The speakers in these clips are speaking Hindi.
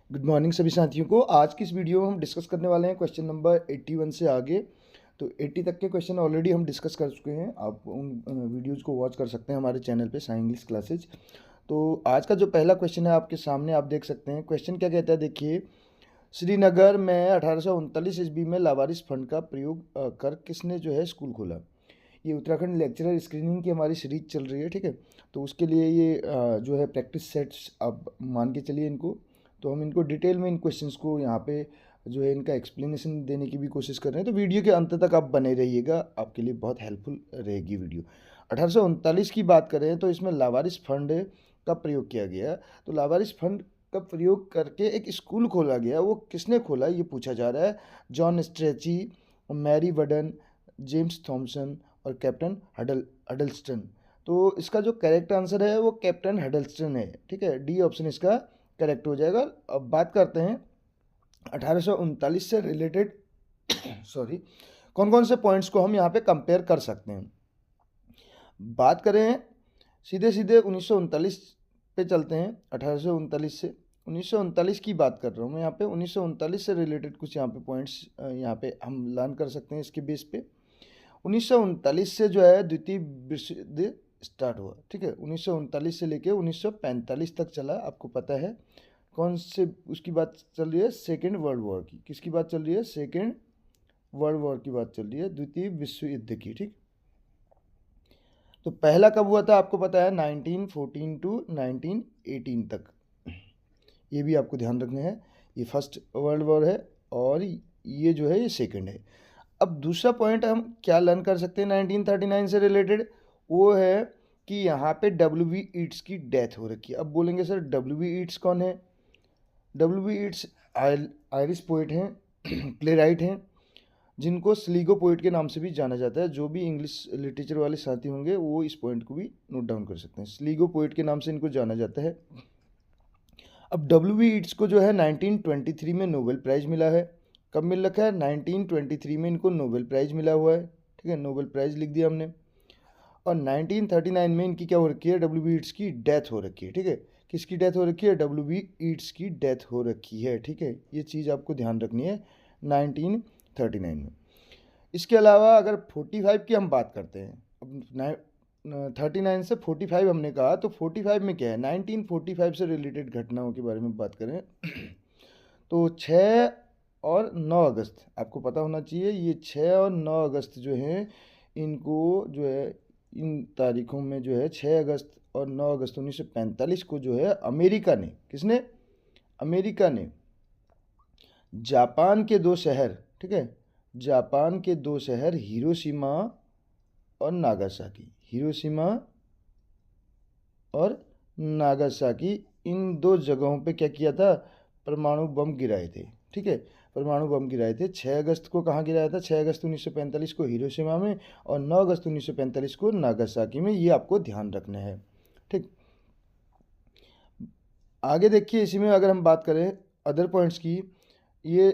गुड मॉर्निंग सभी साथियों को। आज की इस वीडियो में हम डिस्कस करने वाले हैं क्वेश्चन नंबर 81 से आगे। तो 80 तक के क्वेश्चन ऑलरेडी हम डिस्कस कर चुके हैं। आप उन वीडियोज़ को वॉच कर सकते हैं हमारे चैनल पे साई इंग्लिश क्लासेज। तो आज का जो पहला क्वेश्चन है आपके सामने, आप देख सकते हैं। क्वेश्चन क्या कहता है, देखिए। श्रीनगर में 1839 ईस्वी में लावारिस फंड का प्रयोग कर किसने जो है स्कूल खोला। ये उत्तराखंड लेक्चरर स्क्रीनिंग की हमारी सीरीज चल रही है, ठीक है। तो उसके लिए ये जो है प्रैक्टिस सेट्स आप मान के चलिए इनको। तो हम इनको डिटेल में इन क्वेश्चंस को यहाँ पे जो है इनका एक्सप्लेनेशन देने की भी कोशिश कर रहे हैं। तो वीडियो के अंत तक आप बने रहिएगा, आपके लिए बहुत हेल्पफुल रहेगी वीडियो। 1839 की बात करें तो इसमें लावारिस फंड का प्रयोग किया गया। तो लावारिस फंड का प्रयोग करके एक स्कूल खोला गया। वो किसने खोला ये पूछा जा रहा है। John Strachey, Mary Wadden, James Thomson और कैप्टन हडल्स्टन। तो इसका जो करेक्ट आंसर है वो कैप्टन हडल्स्टन है, ठीक है। डी ऑप्शन इसका करेक्ट हो जाएगा। अब बात करते हैं 1839 से रिलेटेड सॉरी कौन कौन से पॉइंट्स को हम यहाँ पे कंपेयर कर सकते हैं। बात करें सीधे सीधे 1939 पे चलते हैं। 1839 से 1939 की बात कर रहा हूँ मैं यहाँ पे। 1939 से रिलेटेड कुछ यहाँ पे पॉइंट्स यहाँ पे हम लर्न कर सकते हैं इसके बेस पे। 1939 से जो है द्वितीय विश्व युद्ध स्टार्ट हुआ, ठीक है। 1939 से लेके 1945 तक चला। आपको पता है कौन से उसकी बात चल रही है, सेकेंड वर्ल्ड वॉर की। किसकी बात चल रही है, सेकेंड वर्ल्ड वॉर की बात चल रही है, द्वितीय विश्व युद्ध की, ठीक। तो पहला कब हुआ था आपको पता है, 1914 टू 1918 तक। ये भी आपको ध्यान रखना है। ये फर्स्ट वर्ल्ड वॉर है और ये जो है ये सेकेंड है। अब दूसरा पॉइंट हम क्या लर्न कर सकते हैं 1939 से रिलेटेड, वो है कि यहाँ पे W.B. ईट्स की डेथ हो रखी है। अब बोलेंगे सर W.B. ईट्स कौन है। W.B. ईट्स आयरिश पोइट हैं, प्ले राइट हैं, जिनको स्लीगो पोइट के नाम से भी जाना जाता है। जो भी इंग्लिश लिटरेचर वाले साथी होंगे वो इस पॉइंट को भी नोट डाउन कर सकते हैं। स्लीगो पोइट के नाम से इनको जाना जाता है। अब W.B. ईट्स को जो है 1923 में नोबेल प्राइज़ मिला है। कब मिल रखा है, 1923 में इनको नोबेल प्राइज़ मिला हुआ है, ठीक है। नोबेल प्राइज़ लिख दिया हमने। और 1939 में इनकी क्या हो रखी है, W.B. ईट्स की डेथ हो रखी है, ठीक है। किसकी डेथ हो रखी है, W.B. ईट्स की डेथ हो रखी है, ठीक है। ये चीज़ आपको ध्यान रखनी है 1939 में। इसके अलावा अगर 45 की हम बात करते हैं, अब 39 से 45 हमने कहा, तो 45 में क्या है, 1945 से रिलेटेड घटनाओं के बारे में बात करें तो 6 और 9 अगस्त आपको पता होना चाहिए। ये 6 और 9 अगस्त जो हैं, इनको जो है इन तारीखों में जो है 6 अगस्त और 9 अगस्त 1945 को जो है अमेरिका ने, किसने, अमेरिका ने जापान के दो शहर, ठीक है, जापान के दो शहर हिरोशिमा और नागासाकी, हिरोशिमा और नागासाकी, इन दो जगहों पे क्या किया था, परमाणु बम गिराए थे, ठीक है। परमाणु बम गिराए थे। 6 अगस्त को कहाँ गिराया था, 6 अगस्त 1945 को हिरोशिमा में और 9 अगस्त 1945 को नागासाकी में। ये आपको ध्यान रखना है, ठीक। आगे देखिए, इसी में अगर हम बात करें अदर पॉइंट्स की, ये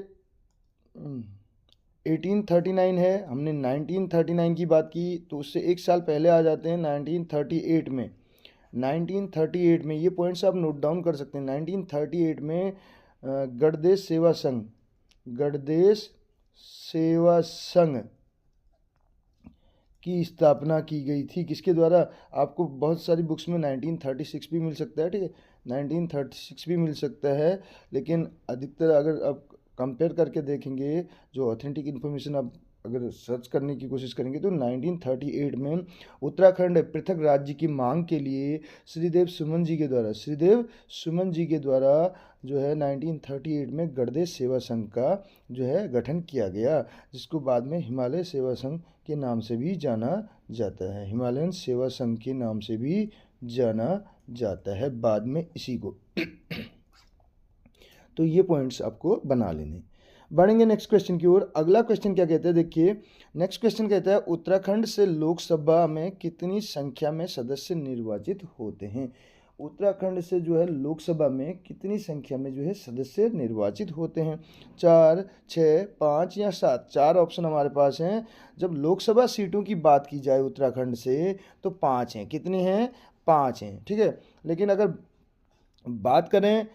1839 है, हमने 1939 की बात की, तो उससे एक साल पहले आ जाते हैं 1938 में। 1938 में ये पॉइंट्स आप नोट डाउन कर सकते हैं। 1938 में गणदेश सेवा संघ, गणदेश सेवा संघ की स्थापना की गई थी। किसके द्वारा, आपको बहुत सारी बुक्स में 1936 भी मिल सकता है, ठीक है, 1936 भी मिल सकता है, लेकिन अधिकतर अगर आप कंपेयर करके देखेंगे, जो ऑथेंटिक इन्फॉर्मेशन आप अगर सर्च करने की कोशिश करेंगे, तो 1938 में उत्तराखंड पृथक राज्य की मांग के लिए श्रीदेव सुमन जी के द्वारा, श्रीदेव सुमन जी के द्वारा जो है 1938 में गणदेश सेवा संघ का जो है गठन किया गया, जिसको बाद में हिमालय सेवा संघ के नाम से भी जाना जाता है। हिमालयन सेवा संघ के नाम से भी जाना जाता है बाद में इसी को। तो ये पॉइंट्स आपको बना लेने। बढ़ेंगे नेक्स्ट क्वेश्चन की ओर। अगला क्वेश्चन क्या कहते हैं, देखिए। नेक्स्ट क्वेश्चन कहता है उत्तराखंड से लोकसभा में कितनी संख्या में सदस्य निर्वाचित होते हैं। उत्तराखंड से जो है लोकसभा में कितनी संख्या में जो है सदस्य निर्वाचित होते हैं। 4, 6, 5 या 7, 4 ऑप्शन हमारे पास हैं। जब लोकसभा सीटों की बात की जाए उत्तराखंड से तो 5 हैं। कितनी हैं, 5 हैं, ठीक है। लेकिन अगर बात करें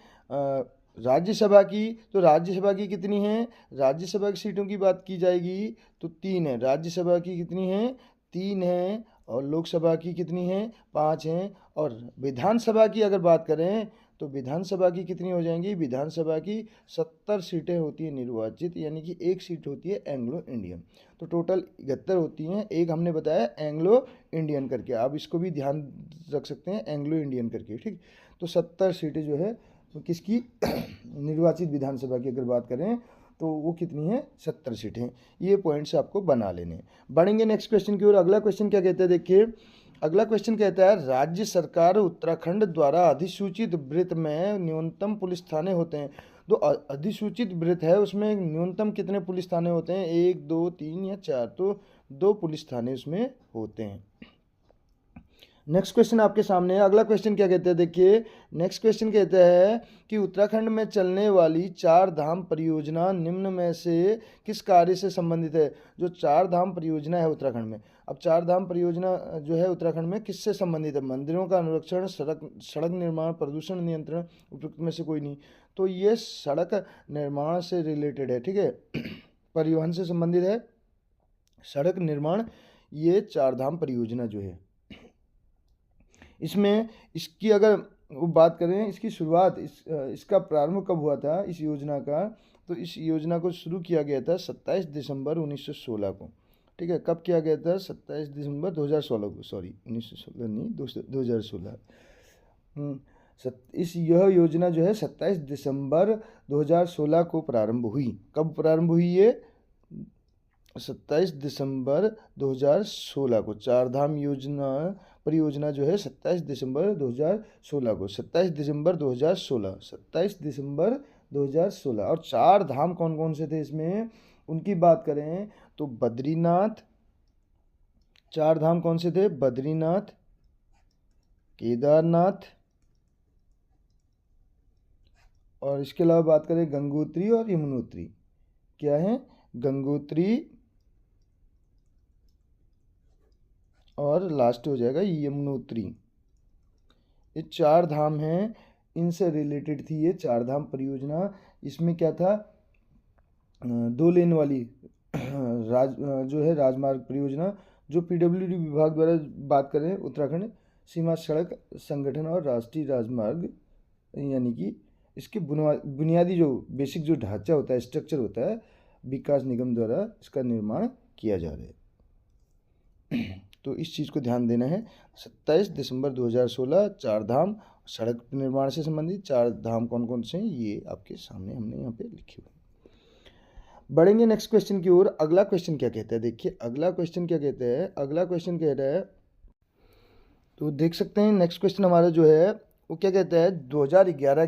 राज्यसभा की, तो राज्यसभा की कितनी है, राज्यसभा की सीटों की बात की जाएगी तो 3 है। राज्यसभा की कितनी है, 3 है। और लोकसभा की कितनी है, 5 हैं। और विधानसभा की अगर बात करें तो विधानसभा की कितनी हो जाएंगी, विधानसभा की 70 सीटें होती हैं निर्वाचित, यानी कि एक सीट होती है एंग्लो इंडियन। तो टोटल 71 होती हैं, एक हमने बताया एंग्लो इंडियन करके, आप इसको भी ध्यान रख सकते हैं एंग्लो इंडियन करके, ठीक। तो 70 सीटें जो है तो किसकी निर्वाचित विधानसभा की अगर बात करें तो वो कितनी है, 70 सीटें। ये पॉइंट्स आपको बना लेने हैं। बढ़ेंगे नेक्स्ट क्वेश्चन की ओर। अगला क्वेश्चन क्या कहता है, देखिए अगला क्वेश्चन कहता है राज्य सरकार उत्तराखंड द्वारा अधिसूचित वृत्त में न्यूनतम पुलिस थाने होते हैं। तो अधिसूचित वृत्त है उसमें न्यूनतम कितने पुलिस थाने होते हैं, 1 2 3 या 4, तो 2 पुलिस थाने उसमें होते हैं। नेक्स्ट क्वेश्चन आपके सामने है। अगला क्वेश्चन क्या कहते हैं, देखिए नेक्स्ट क्वेश्चन कहता है कि उत्तराखंड में चलने वाली 4 धाम परियोजना निम्न में से किस कार्य से संबंधित है। जो 4 धाम परियोजना है उत्तराखंड में, अब 4 धाम परियोजना जो है उत्तराखंड में किससे संबंधित है, मंदिरों का अनुरक्षण, सड़क निर्माण, प्रदूषण नियंत्रण, उपयुक्त में से कोई नहीं। तो ये सड़क निर्माण से रिलेटेड है, ठीक है, परिवहन से संबंधित है, सड़क निर्माण, ये 4 धाम परियोजना जो है इसमें, इसकी अगर वो बात करें, इसकी शुरुआत इसका प्रारंभ कब हुआ था इस योजना का, तो इस योजना को शुरू किया गया था 27 दिसंबर 1916 को, ठीक है। कब किया गया था, 27 दिसंबर 2016 को, सॉरी 1916 नहीं, 2016। यह योजना जो है 27 दिसंबर 2016 को प्रारंभ हुई। कब प्रारंभ हुई ये, 27 दिसंबर 2016 को। 4 धाम योजना परियोजना जो है 27 दिसंबर 2016 को, 27 दिसंबर 2016, 27 दिसंबर 2016। और 4 धाम कौन कौन से थे इसमें, उनकी बात करें तो बद्रीनाथ, 4 धाम कौन से थे, बद्रीनाथ, केदारनाथ, और इसके अलावा बात करें गंगोत्री और यमुनोत्री। क्या है, गंगोत्री और लास्ट हो जाएगा यमुनोत्री। ये 4 धाम हैं, इनसे रिलेटेड थी ये 4 धाम परियोजना। इसमें क्या था, 2 लेन वाली जो है राजमार्ग परियोजना, जो पीडब्ल्यूडी विभाग द्वारा बात करें उत्तराखंड सीमा सड़क संगठन और राष्ट्रीय राजमार्ग, यानी कि इसके बुनियादी जो बेसिक जो ढांचा होता है, स्ट्रक्चर होता है, विकास निगम द्वारा इसका निर्माण किया जा रहा है। तो इस चीज़ को ध्यान देना है। 27 दिसंबर 2016 4 धाम सड़क निर्माण से संबंधित 4 धाम कौन कौन से हैं, ये आपके सामने हमने यहाँ पे लिखे हुए। बढ़ेंगे नेक्स्ट क्वेश्चन की ओर। अगला क्वेश्चन क्या कहता है, देखिए अगला क्वेश्चन क्या कहता है, अगला क्वेश्चन कह रहा है, तो देख सकते हैं नेक्स्ट क्वेश्चन हमारा जो है वो क्या कहता है, 2011,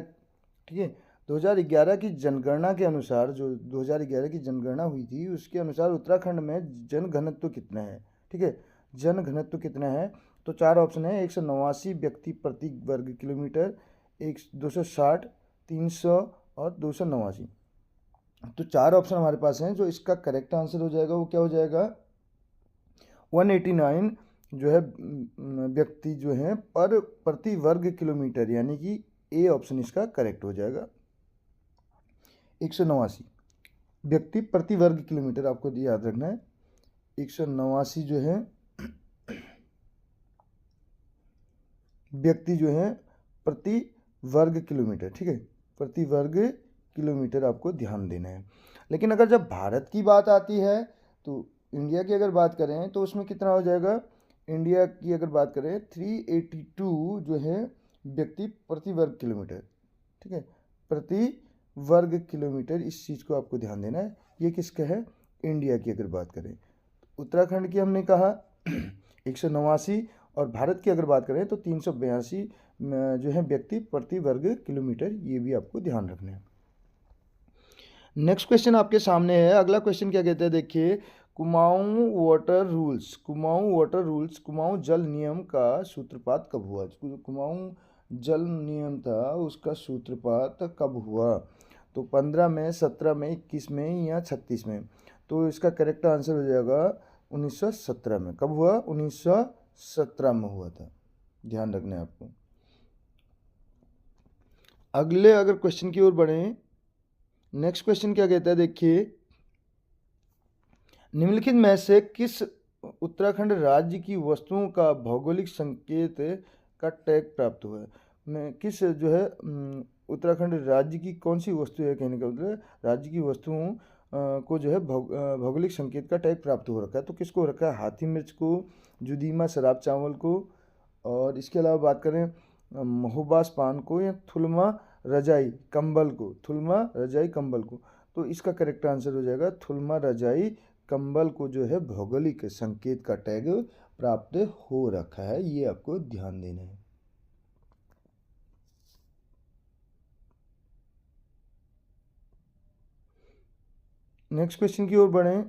ठीक है, 2011 की जनगणना के अनुसार, जो 2011 की जनगणना हुई थी उसके अनुसार उत्तराखंड में जनघनत्व कितना है, ठीक है, जनघनत्व कितना है। तो 4 ऑप्शन है, 189 व्यक्ति प्रति वर्ग किलोमीटर, 260, 300 और 289। तो 4 ऑप्शन हमारे पास हैं। जो इसका करेक्ट आंसर हो जाएगा वो क्या हो जाएगा, 189 जो है व्यक्ति जो है पर प्रति वर्ग किलोमीटर, यानी कि ए ऑप्शन इसका करेक्ट हो जाएगा। 189 व्यक्ति प्रति वर्ग किलोमीटर, आपको याद रखना है। 189 जो है व्यक्ति जो है प्रति वर्ग किलोमीटर, ठीक है, प्रति वर्ग किलोमीटर आपको ध्यान देना है। लेकिन अगर जब भारत की बात आती है तो इंडिया की अगर बात करें तो उसमें कितना हो जाएगा, इंडिया की अगर बात करें 382 जो है व्यक्ति प्रति वर्ग किलोमीटर, ठीक है, प्रति वर्ग किलोमीटर। इस चीज़ को आपको ध्यान देना है। ये किसका है, इंडिया की अगर बात करें। उत्तराखंड की हमने कहा 189, और भारत की अगर बात करें तो 382 जो है व्यक्ति प्रति वर्ग किलोमीटर। ये भी आपको ध्यान रखना है। नेक्स्ट क्वेश्चन आपके सामने है। अगला क्वेश्चन क्या कहते हैं, देखिए Kumaon water rules, Kumaon water rules, Kumaon जल नियम का सूत्रपात कब हुआ। कुमाऊं जल नियम था उसका सूत्रपात कब हुआ, तो 15 में, 17 में, 21 में या 36 में। तो इसका करेक्ट आंसर हो जाएगा 1917 में। कब हुआ, 1917 में हुआ था, ध्यान रखना है आपको। अगले अगर क्वेश्चन की ओर बढ़ें, नेक्स्ट क्वेश्चन क्या कहता है, देखिए, निम्नलिखित में से किस उत्तराखंड राज्य की वस्तुओं का भौगोलिक संकेत का टैग प्राप्त हुआ है। मैं किस जो है उत्तराखंड राज्य की कौन सी वस्तु है, कहने का मतलब राज्य की वस्तुओं को जो है भौगोलिक संकेत का टैग प्राप्त हो रखा है। तो किसको रखा है, हाथी मिर्च को, जुदीमा शराब चावल को, और इसके अलावा बात करें महोबास पान को, या थुलमा रजाई कंबल को, थुलमा रजाई कंबल को। तो इसका करेक्ट आंसर हो जाएगा थुलमा रजाई कंबल को जो है भौगोलिक संकेत का टैग प्राप्त हो रखा है। ये आपको ध्यान देना है। नेक्स्ट क्वेश्चन की ओर बढ़ें,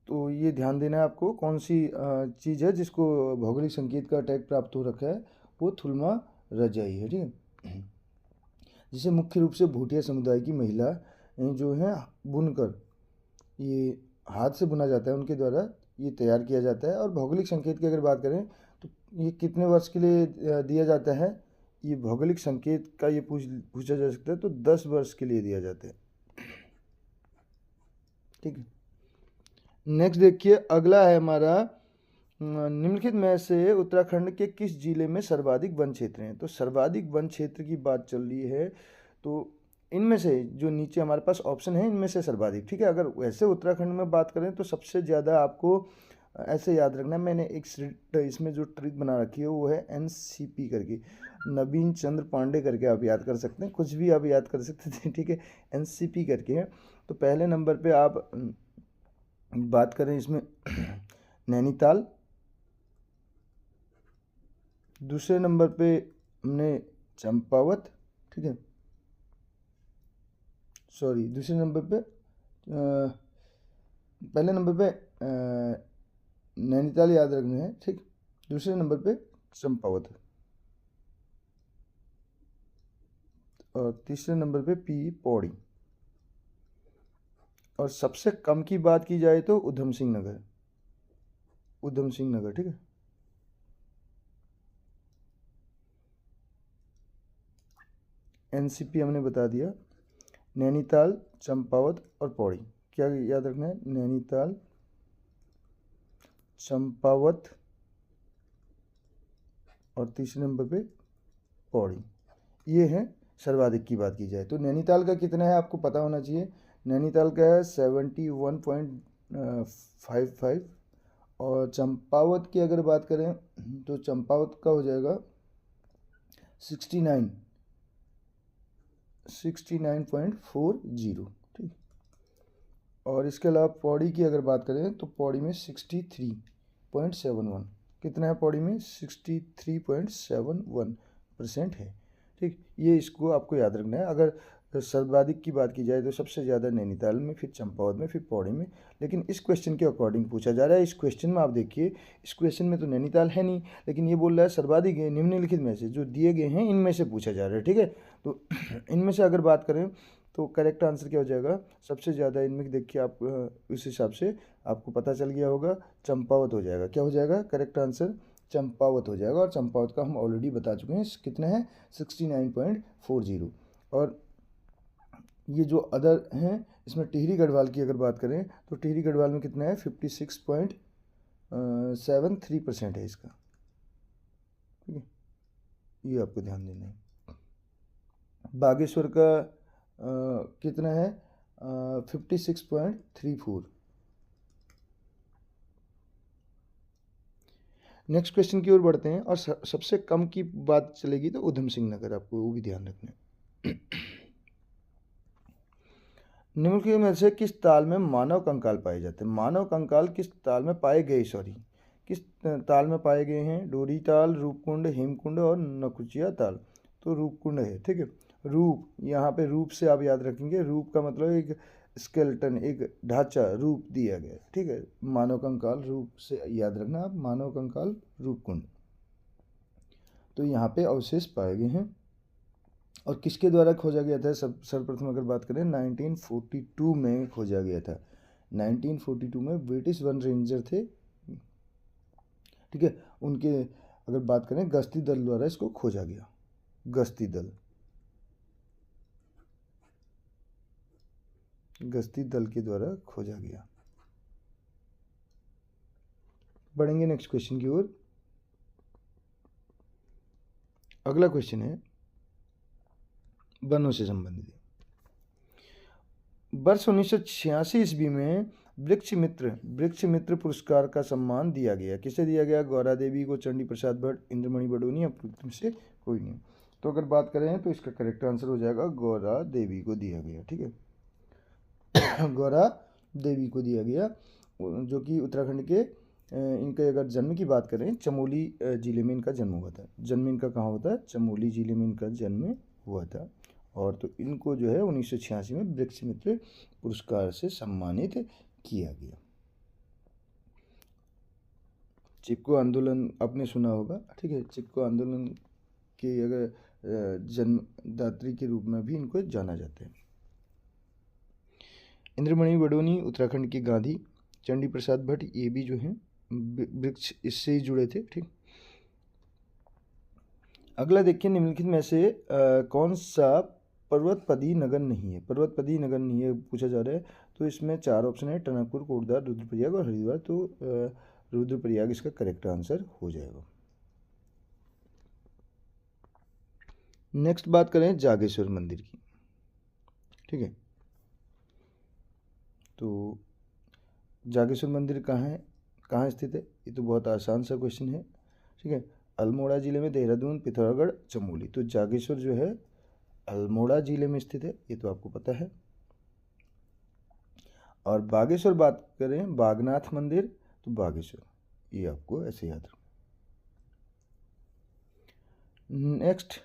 तो ये ध्यान देना है आपको, कौन सी चीज़ है जिसको भौगोलिक संकेत का टैग प्राप्त हो रखा है, वो थुलमा रजाई है, ठीक है। जिसे मुख्य रूप से भूटिया समुदाय की महिला जो है बुनकर, ये हाथ से बुना जाता है, उनके द्वारा ये तैयार किया जाता है। और भौगोलिक संकेत की अगर बात करें तो ये कितने वर्ष के लिए दिया जाता है, ये भौगोलिक संकेत का ये पूछा जा सकता है, तो 10 वर्ष के लिए दिया जाता है, ठीक है। नेक्स्ट देखिए, अगला है हमारा, निम्नलिखित में से उत्तराखंड के किस जिले में सर्वाधिक वन क्षेत्र हैं। तो सर्वाधिक वन क्षेत्र की बात चल रही है, तो इनमें से जो नीचे हमारे पास ऑप्शन है, इनमें से सर्वाधिक, ठीक है। अगर वैसे उत्तराखंड में बात करें तो सबसे ज़्यादा आपको ऐसे याद रखना है, मैंने एक इसमें जो ट्रिक बना रखी है वो है NCP करके, नवीन चंद्र पांडे करके आप याद कर सकते हैं, कुछ भी आप याद कर सकते थे, ठीक है। NCP करके है। तो पहले नंबर पे आप बात करें इसमें नैनीताल, दूसरे नंबर पे हमने चंपावत, ठीक है, सॉरी दूसरे नंबर पे पहले नंबर पे नैनीताल याद रखना है, ठीक। दूसरे नंबर पे चंपावत, और तीसरे नंबर पे पौड़ी, और सबसे कम की बात की जाए तो उधम सिंह नगर, उधम सिंह नगर, ठीक है। NCP हमने बता दिया, नैनीताल, चंपावत और पौड़ी। क्या याद रखना है, नैनीताल, चंपावत और तीसरे नंबर पे पौड़ी, ये है सर्वाधिक की बात की जाए तो। नैनीताल का कितना है आपको पता होना चाहिए, नैनीताल का है 71.55, और चंपावत की अगर बात करें तो चंपावत का हो जाएगा 69.40, ठीक। और इसके अलावा पौड़ी की अगर बात करें तो पौड़ी में 63.71, कितना है पौड़ी में, 63.71% है, ठीक। ये इसको आपको याद रखना है। अगर सर्वाधिक की बात की जाए तो सबसे ज़्यादा नैनीताल में, फिर चंपावत में, फिर पौड़ी में। लेकिन इस क्वेश्चन के अकॉर्डिंग पूछा जा रहा है। इस क्वेश्चन में आप देखिए, इस क्वेश्चन में तो नैनीताल है नहीं, लेकिन ये बोल रहा है सर्वाधिक निम्नलिखित में से जो दिए गए हैं इनमें से पूछा जा रहा है, ठीक है। तो इनमें से अगर बात करें तो करेक्ट आंसर क्या हो जाएगा, सबसे ज़्यादा इनमें देखिए आप उस हिसाब से आपको पता चल गया होगा, चंपावत हो जाएगा। क्या हो जाएगा करेक्ट आंसर, चंपावत हो जाएगा। और चंपावत का हम ऑलरेडी बता चुके हैं कितना है, 69.40। और ये जो अदर हैं, इसमें टिहरी गढ़वाल की अगर बात करें तो टिहरी गढ़वाल में कितना है, 56.73% है इसका, ठीक है। ये आपको ध्यान देना है। बागेश्वर का कितना है, 56.34। नेक्स्ट क्वेश्चन की ओर बढ़ते हैं, और सबसे कम की बात चलेगी तो उधम सिंह नगर, आपको वो भी ध्यान रखना है। निम्नलिखित में से किस ताल में मानव कंकाल पाए जाते हैं, मानव कंकाल किस ताल में पाए गए, किस ताल में पाए गए हैं, डोरी ताल, रूपकुंड, हेमकुंड और नकुचिया ताल। तो रूपकुंड है, ठीक है। रूप, यहाँ पे रूप से आप याद रखेंगे, रूप का मतलब एक स्केलेटन, एक ढांचा, रूप दिया गया, ठीक है। मानव कंकाल रूप से याद रखना आप, मानव कंकाल रूपकुंड। तो यहाँ पे अवशेष पाए गए हैं। और किसके द्वारा खोजा गया था, सर्वप्रथम अगर बात करें 1942 में खोजा गया था। 1942 में ब्रिटिश वन रेंजर थे, ठीक है, उनके अगर बात करें गश्ती दल द्वारा इसको खोजा गया, गश्ती दल। गश्ती दल के द्वारा खोजा गया। बढ़ेंगे नेक्स्ट क्वेश्चन की ओर। अगला क्वेश्चन है वनों से संबंधित। वर्ष 1986 ईस्वी में वृक्ष मित्र पुरस्कार का सम्मान दिया गया। किसे दिया गया? गौरा देवी को, चंडी प्रसाद भट्ट, इंद्रमणि बडोनी, उपरोक्त में से कोई नहीं। तो अगर बात करें तो इसका करेक्ट आंसर हो जाएगा गौरा देवी को दिया गया। ठीक है गौरा देवी को दिया गया, जो कि उत्तराखंड के इनके अगर जन्म की बात करें, चमोली जिले में इनका जन्म हुआ था। जन्म इनका कहाँ होता है? चमोली जिले में इनका जन्म हुआ था। और तो इनको जो है 1986 में वृक्ष मित्र पुरस्कार से सम्मानित किया गया। चिपको आंदोलन आपने सुना होगा। ठीक है, चिपको आंदोलन के अगर जन्मदात्री के रूप में भी इनको जाना जाता है। इंद्रमणि बडोनी उत्तराखंड के गांधी, चंडी प्रसाद भट्ट ये भी जो हैं वृक्ष इससे ही जुड़े थे। ठीक, अगला देखिए, निम्नलिखित में से कौन सा पर्वतपदी नगर नहीं है? पर्वतपदी नगर नहीं है पूछा जा रहा है। तो इसमें 4 ऑप्शन है, टनकपुर, कोटद्वार, रुद्रप्रयाग और हरिद्वार। तो रुद्रप्रयाग इसका करेक्ट आंसर हो जाएगा। नेक्स्ट बात करें जागेश्वर मंदिर की। ठीक है, तो जागेश्वर मंदिर कहाँ स्थित है? ये तो बहुत आसान सा क्वेश्चन है। ठीक है, अल्मोड़ा जिले में, देहरादून, पिथौरागढ़, चमोली। तो जागेश्वर जो है अल्मोड़ा जिले में स्थित है, ये तो आपको पता है। और बागेश्वर बात करें, बागनाथ मंदिर, तो बागेश्वर, ये आपको ऐसे याद रखना। नेक्स्ट,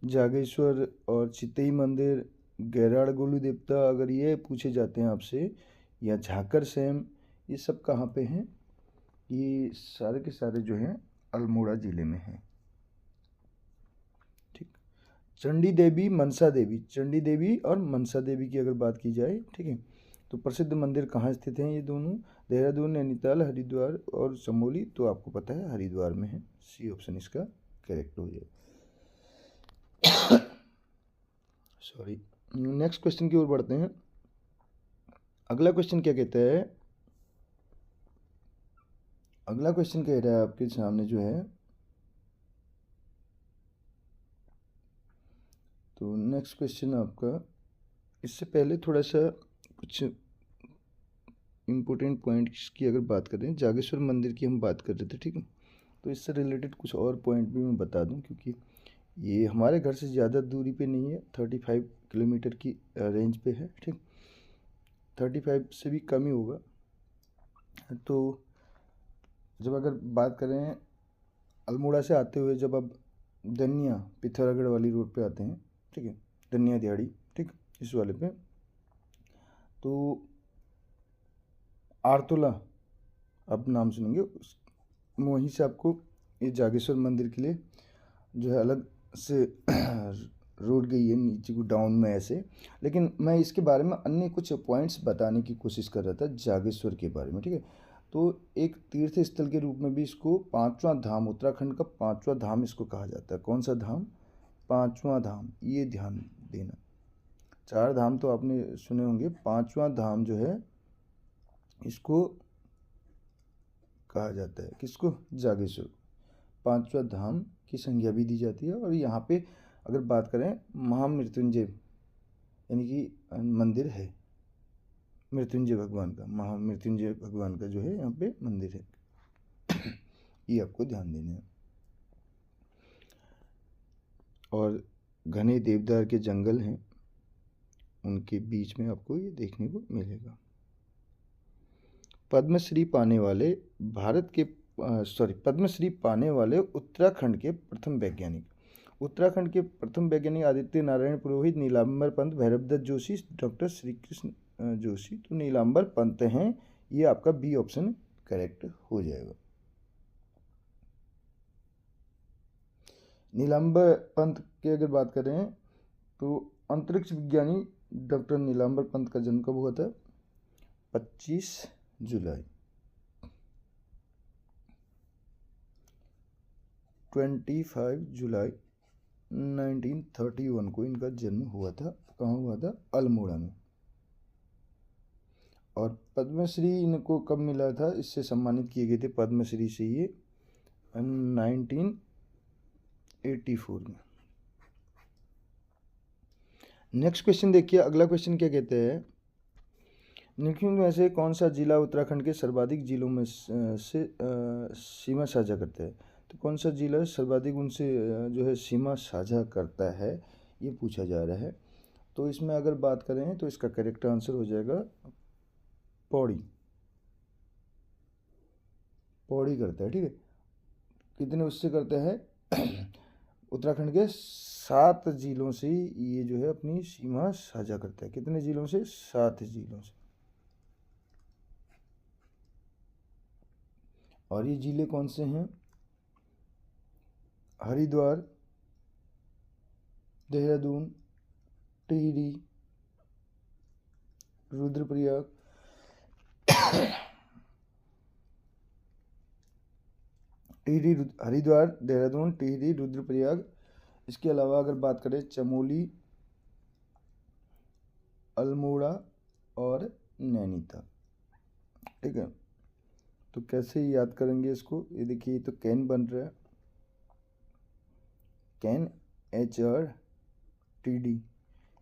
जागेश्वर और चितई मंदिर, गैराड़ गोलू देवता अगर ये पूछे जाते हैं आपसे, या झाकर सैम, ये सब कहाँ पे हैं? ये सारे के सारे जो हैं अल्मोड़ा जिले में हैं। ठीक, चंडी देवी, मनसा देवी, चंडी देवी और मनसा देवी की अगर बात की जाए, ठीक है, तो प्रसिद्ध मंदिर कहाँ स्थित हैं ये दोनों? देहरादून, नैनीताल, हरिद्वार और चमोली। तो आपको पता है हरिद्वार में है। सी ऑप्शन इसका करेक्ट हो जाए। सॉरी, नेक्स्ट क्वेश्चन की ओर बढ़ते हैं। अगला क्वेश्चन क्या कहता है? अगला क्वेश्चन कह रहा है आपके सामने जो है, तो नेक्स्ट क्वेश्चन आपका, इससे पहले थोड़ा सा कुछ इम्पोर्टेंट पॉइंट्स की अगर बात करें, जागेश्वर मंदिर की हम बात कर रहे थे। ठीक है, तो इससे रिलेटेड कुछ और पॉइंट भी मैं बता दूं, क्योंकि ये हमारे घर से ज़्यादा दूरी पे नहीं है, 35 किलोमीटर की रेंज पे है। ठीक, 35 से भी कम ही होगा। तो जब अगर बात करें अल्मोड़ा से आते हुए, जब आप धनिया पिथौरागढ़ वाली रोड पे आते हैं, ठीक है, धनिया दिहाड़ी, ठीक, इस वाले पे, तो आरतोला आप नाम सुनेंगे, वहीं से आपको ये जागेश्वर मंदिर के लिए जो है अलग से रोड गई है नीचे को डाउन में ऐसे। लेकिन मैं इसके बारे में अन्य कुछ पॉइंट्स बताने की कोशिश कर रहा था जागेश्वर के बारे में। ठीक है, तो एक तीर्थ स्थल के रूप में भी इसको 5वां धाम, उत्तराखंड का 5वां धाम इसको कहा जाता है। कौन सा धाम? 5वां धाम, ये ध्यान देना। 4 धाम तो आपने सुने होंगे, 5वां धाम जो है इसको कहा जाता है। किसको? जागेश्वर। 5वां धाम की संज्ञा भी दी जाती है। और यहाँ पे अगर बात करें महामृत्युंजय, यानी कि मंदिर है मृत्युंजय भगवान का, महामृत्युंजय भगवान का जो है यहाँ पे मंदिर है। ये आपको ध्यान देना है। और घने देवदार के जंगल हैं, उनके बीच में आपको ये देखने को मिलेगा। पद्मश्री पाने वाले पद्मश्री पाने वाले उत्तराखंड के प्रथम वैज्ञानिक, उत्तराखंड के प्रथम वैज्ञानिक आदित्य नारायण पुरोहित, नीलांबर पंत, भैरवदत्त जोशी, डॉक्टर श्री कृष्ण जोशी। तो नीलांबर पंत हैं, ये आपका बी ऑप्शन करेक्ट हो जाएगा। नीलांबर पंत की अगर बात करें तो अंतरिक्ष विज्ञानी डॉक्टर नीलांबर पंत का जन्म कब हुआ था? 25 जुलाई। 25 जुलाई 1931 को इनका जन्म हुआ था। कहाँ हुआ था? अल्मोड़ा में। और पद्मश्री इनको कब मिला था? इससे सम्मानित किए गए थे पद्मश्री से ये 1984 में। नेक्स्ट क्वेश्चन देखिए, अगला क्वेश्चन क्या कहते हैं, निम्नलिखित में से कौन सा जिला उत्तराखंड के सर्वाधिक जिलों में से सीमा साझा करता है? तो कौन सा जिला सर्वाधिक उनसे जो है सीमा साझा करता है, ये पूछा जा रहा है। तो इसमें अगर बात करें तो इसका करेक्ट आंसर हो जाएगा पौड़ी। पौड़ी करता है, ठीक है। कितने उससे करता है? उत्तराखंड के 7 जिलों से ये जो है अपनी सीमा साझा करता है। कितने जिलों से? 7 जिलों से। और ये जिले कौन से हैं? हरिद्वार, देहरादून, टिहरी, रुद्रप्रयाग, हरिद्वार, देहरादून, टिहरी, रुद्रप्रयाग। इसके अलावा अगर बात करें चमोली, अल्मोड़ा और नैनीताल, ठीक है। तो कैसे याद करेंगे इसको? ये देखिए, ये तो कैन बन रहा है, कैन HRTD,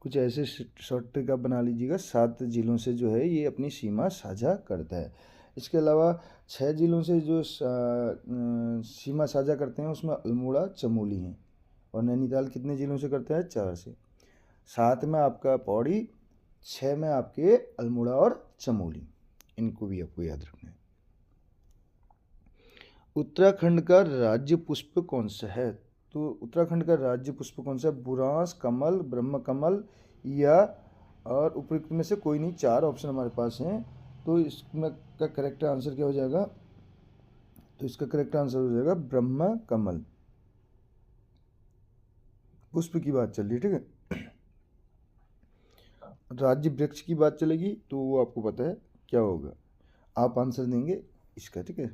कुछ ऐसे शॉर्ट ट्रिक आप बना लीजिएगा। 7 जिलों से जो है ये अपनी सीमा साझा करता है। इसके अलावा 6 जिलों से जो सीमा साझा करते हैं उसमें अल्मोड़ा, चमोली हैं। और नैनीताल कितने जिलों से करता है? 4 से। 7 में आपका पौड़ी, 6 में आपके अल्मोड़ा और चमोली। इनको भी आपको याद रखना है। उत्तराखंड का राज्य पुष्प कौन सा है? तो उत्तराखंड का राज्य पुष्प कौन सा है? बुरांस, कमल, ब्रह्म कमल या और उपयुक्त में से कोई नहीं। 4 ऑप्शन हमारे पास हैं। तो इसमें का करेक्ट आंसर क्या हो जाएगा? तो इसका करेक्ट आंसर हो जाएगा ब्रह्म कमल। पुष्प की बात चल रही है, ठीक है। राज्य वृक्ष की बात चलेगी तो वो आपको पता है क्या होगा, आप आंसर देंगे इसका, ठीक है।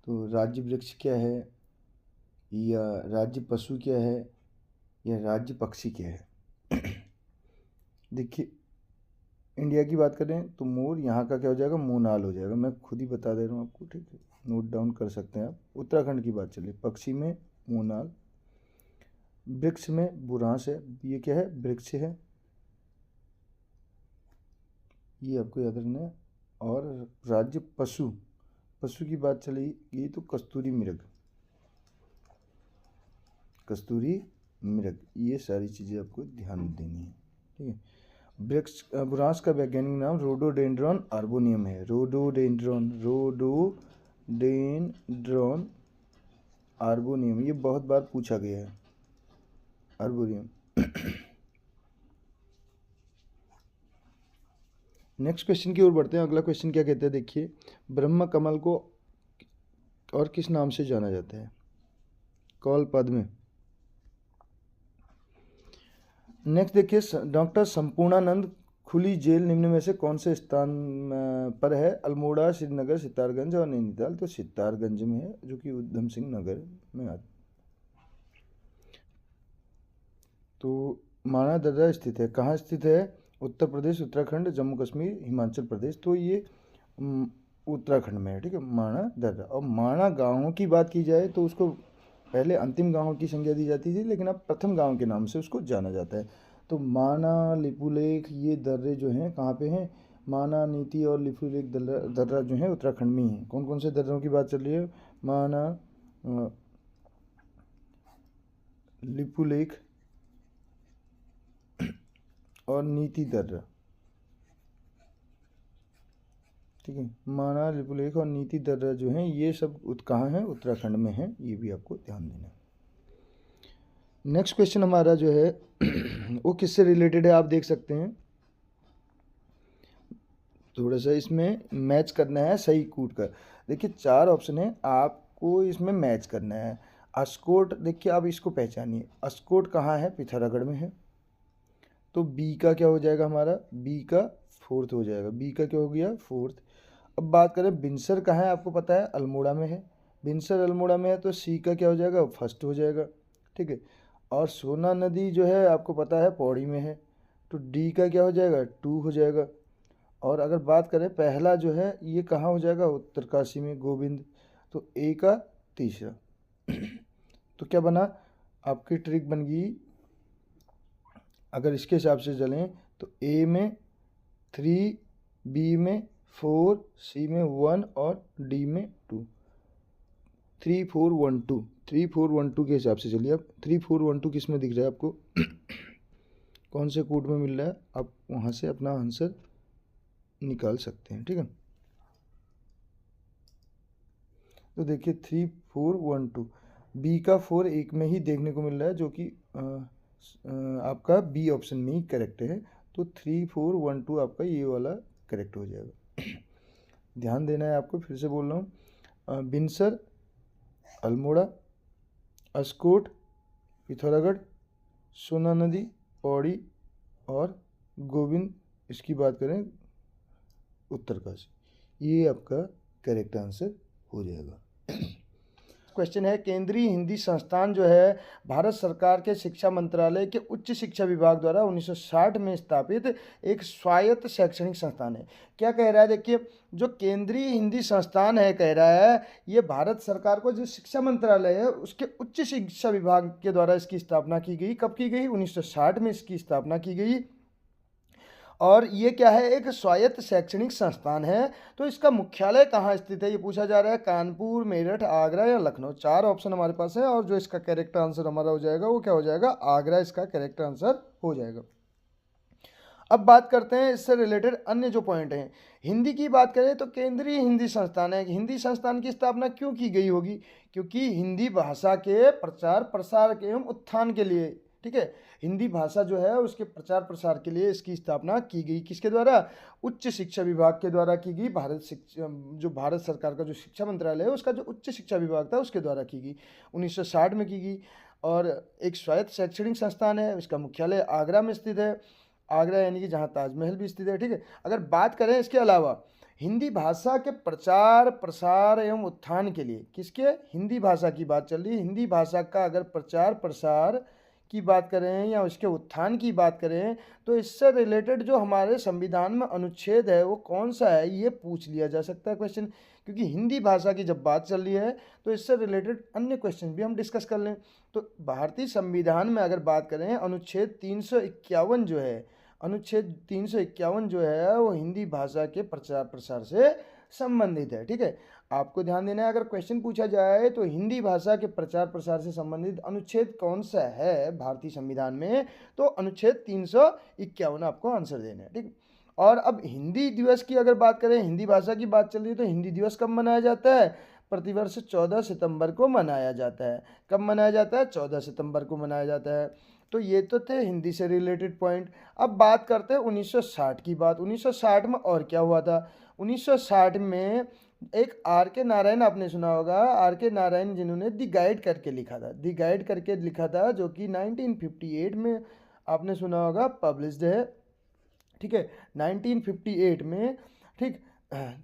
तो राज्य वृक्ष क्या है, या राज्य पशु क्या है, या राज्य पक्षी क्या है? देखिए, इंडिया की बात करें तो मोर, यहाँ का क्या हो जाएगा? मोनाल हो जाएगा। मैं खुद ही बता दे रहा हूँ आपको, ठीक है, नोट डाउन कर सकते हैं आप। उत्तराखंड की बात चलिए, पक्षी में मोनाल, वृक्ष में बुरांस है, ये क्या है? वृक्ष है, ये आपको याद रखना है। और राज्य पशु, पशु की बात चलेगी तो कस्तूरी मृग, कस्तूरी मृग, ये सारी चीज़ें आपको ध्यान देनी है, ठीक है। वृक्ष बुरांस का वैज्ञानिक नाम रोडोडेंड्रॉन आर्बोनियम है। रोडोडेंड्रॉन आर्बोनियम, ये बहुत बार पूछा गया है, आर्बोनियम। नेक्स्ट क्वेश्चन की ओर बढ़ते हैं। अगला क्वेश्चन क्या कहते हैं, देखिए, ब्रह्म कमल को और किस नाम से जाना जाता है? कौल पद्म। नेक्स्ट देखिए, डॉक्टर संपूर्णानंद खुली जेल निम्न में से कौन से स्थान पर है? अल्मोड़ा, श्रीनगर, सितारगंज और नैनीताल। तो सितारगंज में है, जो कि उधम सिंह नगर में आता। तो माना दर्रा स्थित है, कहाँ स्थित है? उत्तर प्रदेश, उत्तराखंड, जम्मू कश्मीर, हिमाचल प्रदेश। तो ये उत्तराखंड में है, ठीक है, माना दर्रा। और माना गाँवों की बात की जाए तो उसको पहले अंतिम गांव की संज्ञा दी जाती थी, लेकिन अब प्रथम गांव के नाम से उसको जाना जाता है। तो माना, लिपुलेख, ये दर्रे जो हैं कहाँ पे हैं? माना, नीति और लिपुलेख दर्रा जो है उत्तराखंड में ही है। कौन कौन से दर्रों की बात चल रही है? माना, लिपुलेख और नीति दर्रा, ठीक है। माना, लिपुलेख और नीति दर्रा जो हैं ये सब कहाँ हैं? उत्तराखंड में हैं। ये भी आपको ध्यान देना है। नेक्स्ट क्वेश्चन हमारा जो है वो किससे रिलेटेड है, आप देख सकते हैं। थोड़ा सा इसमें मैच करना है सही कूट कर। देखिए 4 ऑप्शन है, आपको इसमें मैच करना है। अस्कोट, देखिए आप इसको पहचानिए, अस्कोट कहाँ है? पिथौरागढ़ में है। तो बी का क्या हो जाएगा हमारा? बी का 4th हो जाएगा। बी का क्या हो गया? 4th। अब बात करें बिनसर कहाँ है, आपको पता है अल्मोड़ा में है। बिनसर अल्मोड़ा में है तो सी का क्या हो जाएगा, फर्स्ट हो जाएगा, ठीक है। और सोना नदी जो है आपको पता है पौड़ी में है, तो डी का क्या हो जाएगा, टू हो जाएगा। और अगर बात करें पहला जो है ये कहाँ हो जाएगा, उत्तरकाशी में, गोविंद, तो ए का तीसरा। तो क्या बना, आपकी ट्रिक बन गई, अगर इसके हिसाब से चलें तो ए में 3, बी में 4, सी में 1 और डी में 2। 3 4 1 2, 3 4 1 2 के हिसाब से चलिए। अब 3 4 1 2 किस में दिख रहा है आपको, कौन से कोड में मिल रहा है, आप वहाँ से अपना आंसर निकाल सकते हैं, ठीक है। तो देखिए 3 4 1 2, बी का 4 एक में ही देखने को मिल रहा है, जो कि आपका बी ऑप्शन में ही करेक्ट है। तो 3 4 1 2 आपका ये वाला करेक्ट हो जाएगा। ध्यान देना है आपको, फिर से बोल रहा हूँ, बिनसर, अल्मोड़ा, अस्कोट, पिथौरागढ़, सोना नदी, पौड़ी और गोविंद, इसकी बात करें उत्तरकाशी, ये आपका करेक्ट आंसर हो जाएगा। क्वेश्चन है, केंद्रीय हिंदी संस्थान जो है भारत सरकार के शिक्षा मंत्रालय के उच्च शिक्षा विभाग द्वारा 1960 में स्थापित एक स्वायत्त शैक्षणिक संस्थान है। क्या कह रहा है, देखिए जो केंद्रीय हिंदी संस्थान है, कह रहा है ये भारत सरकार को जो शिक्षा मंत्रालय है उसके उच्च शिक्षा विभाग के द्वारा इसकी स्थापना की गई। कब की गई, 1960 में इसकी स्थापना की गई। और ये क्या है, एक स्वायत्त शैक्षणिक संस्थान है। तो इसका मुख्यालय कहाँ स्थित है, ये पूछा जा रहा है। कानपुर, मेरठ, आगरा या लखनऊ, 4 ऑप्शन हमारे पास है। और जो इसका करेक्ट आंसर हमारा हो जाएगा वो क्या हो जाएगा, आगरा इसका करेक्ट आंसर हो जाएगा। अब बात करते हैं इससे रिलेटेड अन्य जो पॉइंट हैं। हिंदी की बात करें तो केंद्रीय हिंदी संस्थान है, हिंदी संस्थान की स्थापना क्यों की गई होगी, क्योंकि हिंदी भाषा के प्रचार प्रसार के एवं उत्थान के लिए, ठीक है, हिंदी भाषा जो है उसके प्रचार प्रसार के लिए इसकी स्थापना की गई। किसके द्वारा, उच्च शिक्षा विभाग के द्वारा की गई। जो भारत सरकार का जो शिक्षा मंत्रालय है उसका जो उच्च शिक्षा विभाग था उसके द्वारा की गई, 1960 में की गई। और एक स्वायत्त शैक्षणिक संस्थान है, इसका मुख्यालय आगरा में स्थित है। आगरा यानी कि जहाँ ताजमहल भी स्थित है, ठीक है। अगर बात करें इसके अलावा हिंदी भाषा के प्रचार प्रसार एवं उत्थान के लिए, किसके, हिंदी भाषा की बात चल रही है, हिंदी भाषा का अगर प्रचार प्रसार की बात करें या उसके उत्थान की बात करें तो इससे रिलेटेड जो हमारे संविधान में अनुच्छेद है वो कौन सा है, ये पूछ लिया जा सकता है क्वेश्चन। क्योंकि हिंदी भाषा की जब बात चल रही है तो इससे रिलेटेड अन्य क्वेश्चन भी हम डिस्कस कर लें। तो भारतीय संविधान में अगर बात करें अनुच्छेद 351 जो है, अनुच्छेद 351 जो है वो हिंदी भाषा के प्रचार प्रसार से संबंधित है, ठीक है। आपको ध्यान देना है, अगर क्वेश्चन पूछा जाए तो हिंदी भाषा के प्रचार प्रसार से संबंधित अनुच्छेद कौन सा है भारतीय संविधान में, तो अनुच्छेद 351 आपको आंसर देना है, ठीक। और अब हिंदी दिवस की अगर बात करें, हिंदी भाषा की बात चल रही है, तो हिंदी दिवस कब मनाया जाता है, प्रतिवर्ष 14 सितंबर को मनाया जाता है। कब मनाया जाता है, 14 सितंबर को मनाया जाता है। तो ये तो थे हिंदी से रिलेटेड पॉइंट। अब बात करते हैं 1960 की बात। 1960 में और क्या हुआ था, 1960 में एक आर के नारायण, आपने सुना होगा आर के नारायण, जिन्होंने दी गाइड करके लिखा था, दी गाइड करके लिखा था, जो कि 1958 में आपने सुना होगा पब्लिश्ड है, ठीक है, 1958 में, ठीक।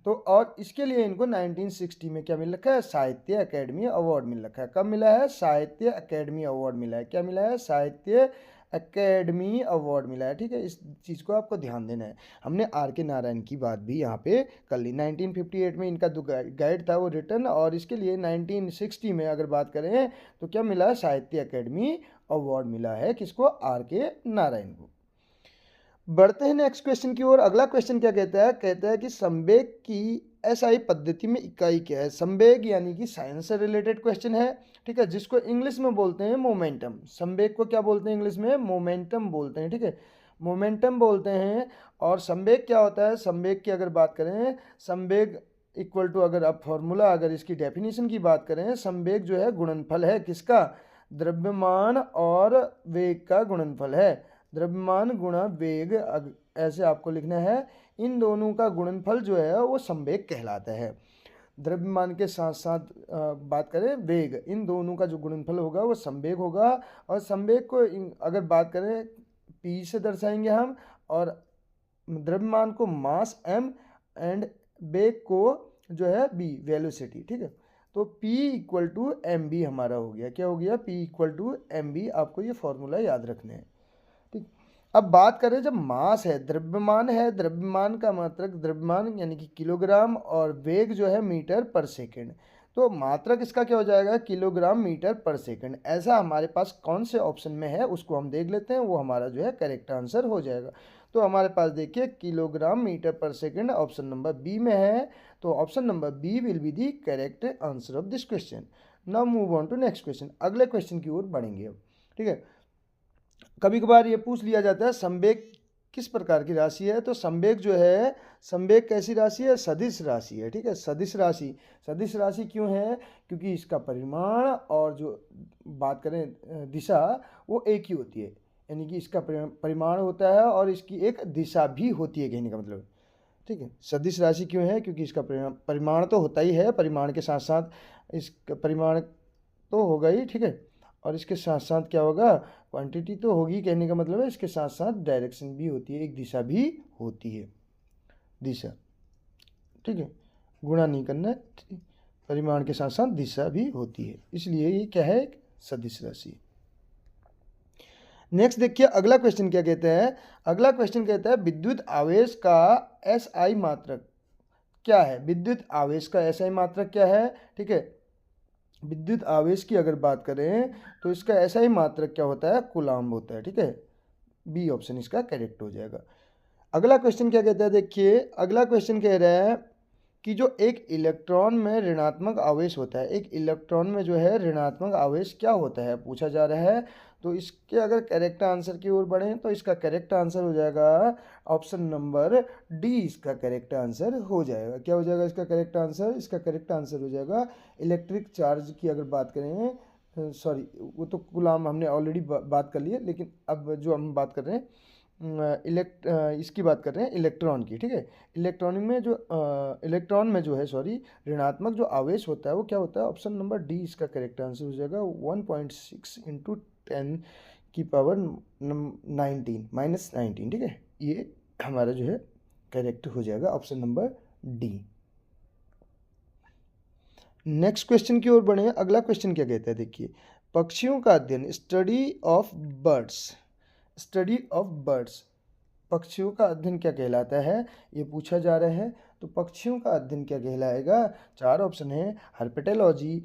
तो और इसके लिए इनको 1960 में क्या मिल रखा है, साहित्य अकेडमी अवार्ड मिल रखा है। कब मिला है, साहित्य अकेडमी अवार्ड मिला है। क्या मिला है, साहित्य अकेडमी अवार्ड मिला है, ठीक है। इस चीज़ को आपको ध्यान देना है। हमने आर के नारायण की बात भी यहाँ पे कर ली। 1958 में इनका जो गाइड था वो रिटर्न, और इसके लिए 1960 में अगर बात करें तो क्या मिला है, साहित्य अकेडमी अवार्ड मिला है, किसको, आर के नारायण को। बढ़ते हैं नेक्स्ट क्वेश्चन की ओर। अगला क्वेश्चन क्या कहता है, कहता है कि संवेग की एसआई पद्धति में इकाई क्या है। संवेग यानी कि साइंस से रिलेटेड क्वेश्चन है, ठीक है, जिसको इंग्लिश में बोलते हैं मोमेंटम। संवेग को क्या बोलते हैं इंग्लिश में, मोमेंटम बोलते हैं, ठीक है, मोमेंटम बोलते हैं। और संवेग क्या होता है, संवेग की अगर बात करें, संवेग इक्वल टू, अगर आप फॉर्मूला, अगर इसकी डेफिनेशन की बात करें, संवेग जो है गुणनफल है किसका, द्रव्यमान और वेग का गुणनफल है। द्रव्यमान गुणा वेग, ऐसे आपको लिखना है। इन दोनों का गुणनफल जो है वो संवेग कहलाता है। द्रव्यमान के साथ साथ बात करें वेग, इन दोनों का जो गुणनफल होगा वो संवेग होगा। और संवेग को अगर बात करें p से दर्शाएंगे हम, और द्रव्यमान को मास m एंड वेग को जो है b, वेलोसिटी, ठीक है। तो P equal to M B हमारा हो गया। क्या हो गया? P equal to M B. आपको ये फॉर्मूला याद रखने हैं, ठीक। अब बात करें जब मास है, द्रव्यमान है, द्रव्यमान का मात्रक, द्रव्यमान यानी कि किलोग्राम, और वेग जो है मीटर पर सेकेंड। तो मात्रक इसका क्या हो जाएगा? Kilogram metre per second. ऐसा हमारे पास कौन से ऑप्शन में है उसको हम देख लेते हैं, वो हमारा जो है करेक्ट आंसर हो जाएगा। तो हमारे पास देखिए kilogram metre per second option number B में है। तो option number B will be the correct answer of this question. Now move on to next question. अगले क्वेश्चन की ओर बढ़ेंगे अब, ठीक है। कभी कभार ये पूछ लिया जाता है संवेग किस प्रकार की राशि है। तो संवेग जो है, संवेग कैसी राशि है? सदिश राशि है, ठीक है। सदिश राशि, सदिश राशि क्यों है? क्योंकि इसका परिमाण और जो बात करें दिशा, वो एक ही होती है। यानी कि इसका परिमाण होता है और इसकी एक दिशा भी होती है, कहने का मतलब, ठीक है। सदिश राशि क्यों है? क्योंकि इसका परिमाण तो होता ही है, परिमाण के साथ साथ इसका परिमाण तो होगा ही, ठीक है। और इसके साथ साथ क्या होगा? क्वांटिटी तो होगी, कहने का मतलब है इसके साथ साथ डायरेक्शन भी होती है, एक दिशा भी होती है, दिशा, ठीक है। गुणा नहीं करना है, परिमाण के साथ साथ दिशा भी होती है, इसलिए ये क्या है? एक सदिश राशि। नेक्स्ट देखिए अगला क्वेश्चन क्या कहते हैं। अगला क्वेश्चन कहता है विद्युत आवेश का एसआई मात्रक क्या है? विद्युत आवेश का एसआई मात्रक क्या है, ठीक है। विद्युत आवेश की अगर बात करें तो इसका एसआई मात्रक क्या होता है? कूलाम्ब होता है, ठीक है। बी ऑप्शन इसका करेक्ट हो जाएगा। अगला क्वेश्चन क्या कहता है, देखिए अगला क्वेश्चन कह रहा है कि जो एक इलेक्ट्रॉन में ऋणात्मक आवेश होता है, एक इलेक्ट्रॉन में जो है ऋणात्मक आवेश क्या होता है, पूछा जा रहा है। तो इसके अगर करेक्ट आंसर की ओर बढ़ें तो इसका करेक्ट आंसर हो जाएगा ऑप्शन नंबर डी। इसका करेक्ट आंसर हो जाएगा। क्या हो जाएगा इसका करेक्ट आंसर? इसका करेक्ट आंसर हो जाएगा इलेक्ट्रिक चार्ज की अगर बात करें, सॉरी वो तो कूलाम्ब हमने ऑलरेडी बात कर ली है, लेकिन अब जो हम बात कर रहे हैं इसकी बात कर रहे हैं इलेक्ट्रॉन की, ठीक है। इलेक्ट्रॉनिक में जो इलेक्ट्रॉन में जो है, सॉरी, ऋणात्मक जो आवेश होता है वो क्या होता है? ऑप्शन नंबर डी इसका करेक्ट आंसर हो जाएगा। 1.6 × 10 की पावर 19 -19, ठीक है। ये हमारा जो है करेक्ट हो जाएगा option number D. Next question की ओर बढ़े। अगला क्वेश्चन क्या कहता है, देखिए पक्षियों का अध्ययन, study of birds, study of birds, पक्षियों का अध्ययन क्या कहलाता है, ये पूछा जा रहा है। तो पक्षियों का अध्ययन क्या कहलाएगा? चार ऑप्शन है, हर्पेटोलॉजी,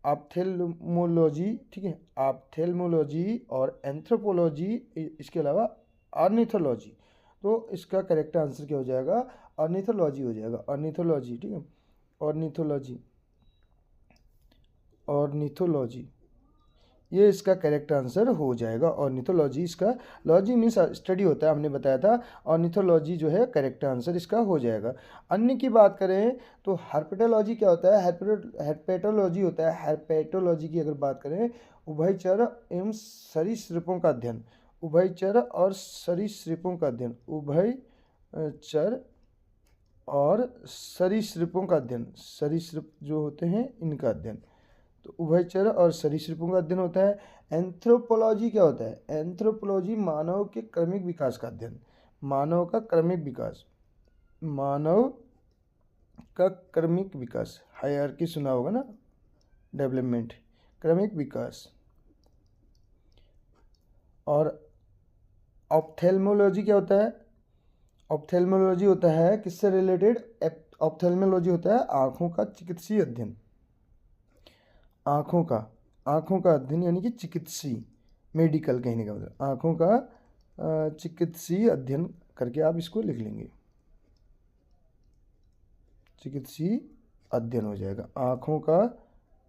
ऑप्थेल्मोलॉजी, ठीक है, ऑप्थेल्मोलॉजी और एंथ्रोपोलॉजी, इसके अलावा ऑर्निथोलॉजी। तो इसका करेक्ट आंसर क्या हो जाएगा? ऑर्निथोलॉजी हो जाएगा, ऑर्निथोलॉजी, ठीक है। ऑर्निथोलॉजी, ऑर्निथोलॉजी ये इसका करेक्ट आंसर हो जाएगा। ऑर्निथोलॉजी, इसका लॉजी मीन्स स्टडी होता है, हमने बताया था। ऑर्निथोलॉजी जो है करेक्ट आंसर इसका हो जाएगा। अन्य की बात करें तो हर्पेटोलॉजी क्या होता है? हर्पेटोलॉजी होता है, हर्पेटोलॉजी की अगर बात करें उभयचर एवं सरीसृपों का अध्ययन, उभयचर और सरीसृपों का अध्ययन, उभयचर और सरीसृपों का अध्ययन, सरीसृप जो होते हैं इनका अध्ययन, तो उभयचर और सरीसृपों का अध्ययन होता है। एंथ्रोपोलॉजी क्या होता है? एंथ्रोपोलॉजी मानव के क्रमिक विकास का अध्ययन, मानव का क्रमिक विकास, मानव का क्रमिक विकास, हायरार्की सुना होगा ना, डेवलपमेंट, क्रमिक विकास। और ऑप्थेल्मोलॉजी क्या होता है? ऑप्थेल्मोलॉजी होता है किससे रिलेटेड? ऑप्थेल्मोलॉजी होता है आँखों का चिकित्सीय अध्ययन, आँखों का अध्ययन यानी कि चिकित्सीय, मेडिकल कहने का मतलब, आँखों का चिकित्सीय अध्ययन करके आप इसको लिख लेंगे, चिकित्सीय अध्ययन हो जाएगा, आँखों का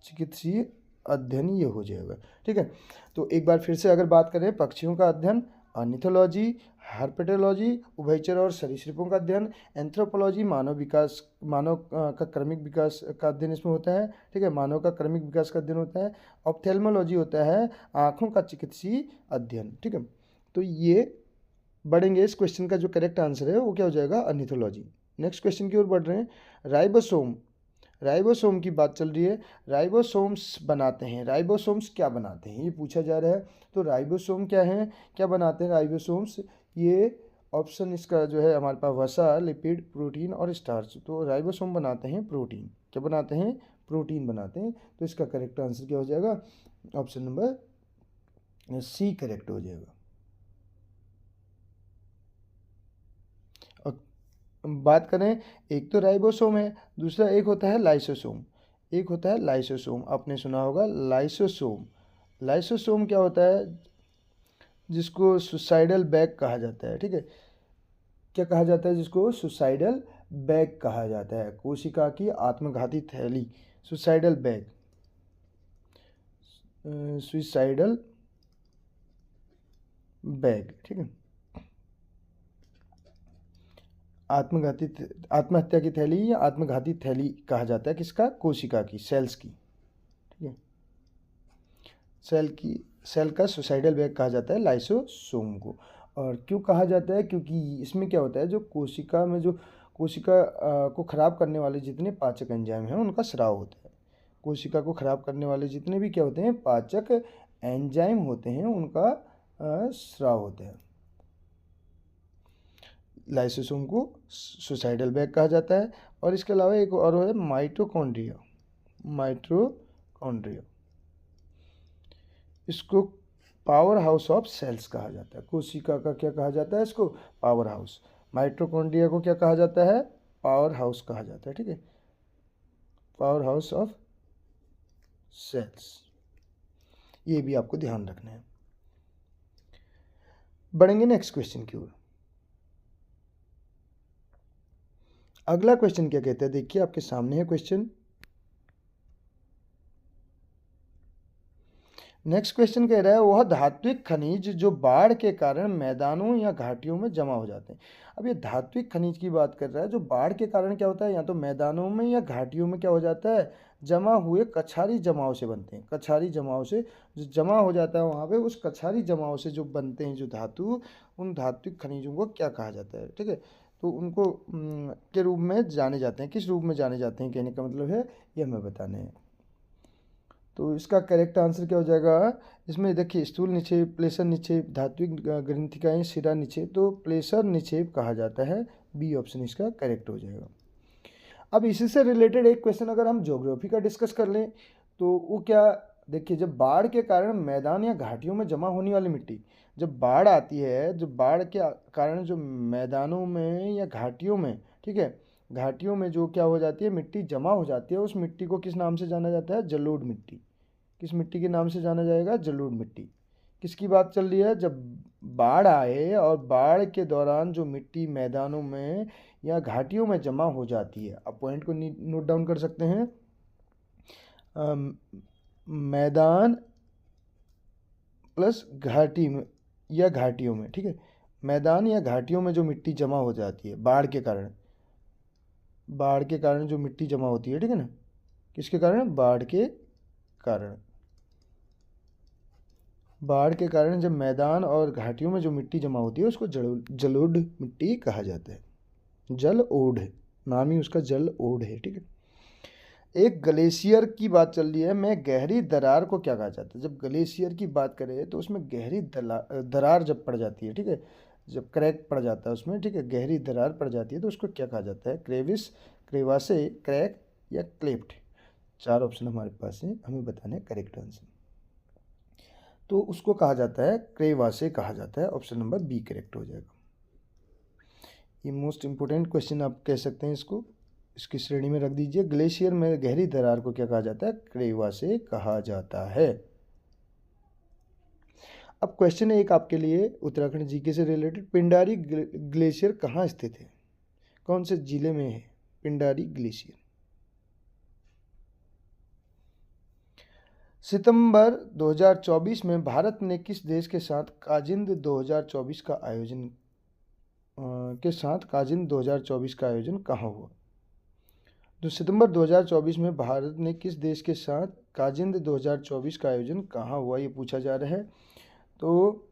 चिकित्सीय अध्ययन ये हो जाएगा, ठीक है। तो एक बार फिर से अगर बात करें, पक्षियों का अध्ययन ऑर्निथोलॉजी, हर्पेटोलॉजी उभयचर और सरीसृपों का अध्ययन, एंथ्रोपोलॉजी मानव विकास, मानव का क्रमिक विकास का अध्ययन इसमें होता है, ठीक है, मानव का क्रमिक विकास का अध्ययन होता है। ऑप्थेल्मोलॉजी होता है आँखों का चिकित्सीय अध्ययन, ठीक है। तो ये बढ़ेंगे, इस क्वेश्चन का जो करेक्ट आंसर है वो क्या हो जाएगा? ऑर्निथोलॉजी। नेक्स्ट क्वेश्चन की ओर बढ़ रहे हैं। राइबोसोम, राइबोसोम की बात चल रही है। राइबोसोम्स बनाते हैं, राइबोसोम्स क्या बनाते हैं ये पूछा जा रहा है। तो राइबोसोम क्या है, क्या बनाते हैं राइबोसोम्स? ये ऑप्शन इसका जो है हमारे पास वसा, लिपिड, प्रोटीन और स्टार्च। तो राइबोसोम बनाते हैं प्रोटीन। क्या बनाते हैं? प्रोटीन बनाते हैं। तो इसका करेक्ट आंसर क्या हो जाएगा? ऑप्शन नंबर सी करेक्ट हो जाएगा। और बात करें, एक तो राइबोसोम है, दूसरा एक होता है लाइसोसोम। एक होता है लाइसोसोम, आपने सुना होगा लाइसोसोम। लाइसोसोम क्या होता है? जिसको सुसाइडल बैग कहा जाता है। ठीक है, क्या कहा जाता है? जिसको सुसाइडल बैग कहा जाता है, कोशिका की आत्मघाती थैली, सुसाइडल बैग, सुसाइडल बैग। ठीक है, आत्महत्या की थैली या आत्मघाती थैली कहा जाता है किसका? कोशिका की, सेल्स की। ठीक है, सेल का सुसाइडल बैग कहा जाता है लाइसोसोम को। और क्यों कहा जाता है? क्योंकि इसमें क्या होता है, जो कोशिका में जो कोशिका को ख़राब करने वाले जितने पाचक एंजाइम हैं उनका स्राव होता है। कोशिका को ख़राब करने वाले जितने भी क्या होते हैं, पाचक एंजाइम होते हैं, उनका स्राव होता है। लाइसोसोम को सुसाइडल बैग कहा जाता है। और इसके अलावा एक और है माइटोकॉन्ड्रिया। माइटोकॉन्ड्रिया, इसको पावर हाउस ऑफ सेल्स कहा जाता है। कोशिका का क्या कहा जाता है? इसको पावर हाउस। माइटोकॉन्ड्रिया को क्या कहा जाता है? पावर हाउस कहा जाता है। ठीक है, पावर हाउस ऑफ सेल्स, ये भी आपको ध्यान रखना है। बढ़ेंगे नेक्स्ट क्वेश्चन की ओर। अगला क्वेश्चन क्या कहता है? देखिए आपके सामने है क्वेश्चन। नेक्स्ट क्वेश्चन कह रहा है, वह धात्विक खनिज जो बाढ़ के कारण मैदानों या घाटियों में जमा हो जाते हैं। अब ये धात्विक खनिज की बात कर रहा है, जो बाढ़ के कारण क्या होता है, या तो मैदानों में या घाटियों में क्या हो जाता है, जमा हुए कछारी जमाव से बनते हैं। कछारी जमाव से जो जमा हो जाता है वहाँ पे, उस कछारी जमाव से जो बनते हैं जो धातु, उन धात्विक खनिजों को क्या कहा जाता है? ठीक है, तो उनको के रूप में जाने जाते हैं। किस रूप में जाने जाते हैं, कहने का मतलब है ये हमें बताने हैं। तो इसका करेक्ट आंसर क्या हो जाएगा? इसमें देखिए, स्थूल निक्षेप, प्लेसर निक्षेप, धात्विक ग्रंथिकाएं, शिरा निक्षेप, तो प्लेसर निक्षेप कहा जाता है। बी ऑप्शन इसका करेक्ट हो जाएगा। अब इसी से रिलेटेड एक क्वेश्चन अगर हम ज्योग्राफी का डिस्कस कर लें तो वो क्या, देखिए, जब बाढ़ के कारण मैदान या घाटियों में जमा होने वाली मिट्टी, जब बाढ़ आती है, जब बाढ़ के कारण जो मैदानों में या घाटियों में, ठीक है, घाटियों में जो क्या हो जाती है, मिट्टी जमा हो जाती है, उस मिट्टी को किस नाम से जाना जाता है? जलोढ़ मिट्टी। किस मिट्टी के नाम से जाना जाएगा? जलोढ़ मिट्टी। किसकी बात चल रही है? जब बाढ़ आए और बाढ़ के दौरान जो मिट्टी मैदानों में या घाटियों में जमा हो जाती है, आप पॉइंट को नोट डाउन कर सकते हैं। मैदान प्लस घाटी में या घाटियों में, ठीक है, मैदान या घाटियों में जो मिट्टी जमा हो जाती है बाढ़ के कारण, बाढ़ के कारण जो मिट्टी जमा होती है, ठीक है ना, किसके कारण? बाढ़ के कारण। बाढ़ के कारण जब मैदान और घाटियों में जो मिट्टी जमा होती है उसको जलोढ़ मिट्टी कहा जाता है। जलोढ़, नाम ही उसका जलोढ़ है। ठीक है, एक ग्लेशियर की बात चल रही है, मैं गहरी दरार को क्या कहा जाता है? जब ग्लेशियर की बात करें तो उसमें गहरी दरार जब पड़ जाती है, ठीक है, जब क्रैक पड़ जाता है उसमें, ठीक है, गहरी दरार पड़ जाती है, तो उसको क्या कहा जाता है? क्रेविस, क्रेवासे, क्रैक या क्लेफ्ट। 4 ऑप्शन हमारे पास हैं, हमें बताना है करेक्ट आंसर। तो उसको कहा जाता है क्रेवासे कहा जाता है। ऑप्शन नंबर बी करेक्ट हो जाएगा। ये मोस्ट इंपोर्टेंट क्वेश्चन आप कह सकते हैं, इसको इसकी श्रेणी में रख दीजिए। ग्लेशियर में गहरी दरार को क्या कहा जाता है? क्रेवासे कहा जाता है। अब क्वेश्चन है एक आपके लिए उत्तराखंड जीके से रिलेटेड, पिंडारी ग्लेशियर कहाँ स्थित है? कौन से जिले में है पिंडारी ग्लेशियर? सितंबर 2024 में भारत ने किस देश के साथ काजिंद 2024 का आयोजन काजिंद 2024 का आयोजन कहाँ हुआ? तो सितंबर 2024 में भारत ने किस देश के साथ काजिंद 2024 का आयोजन कहाँ हुआ, ये पूछा जा रहा है। तो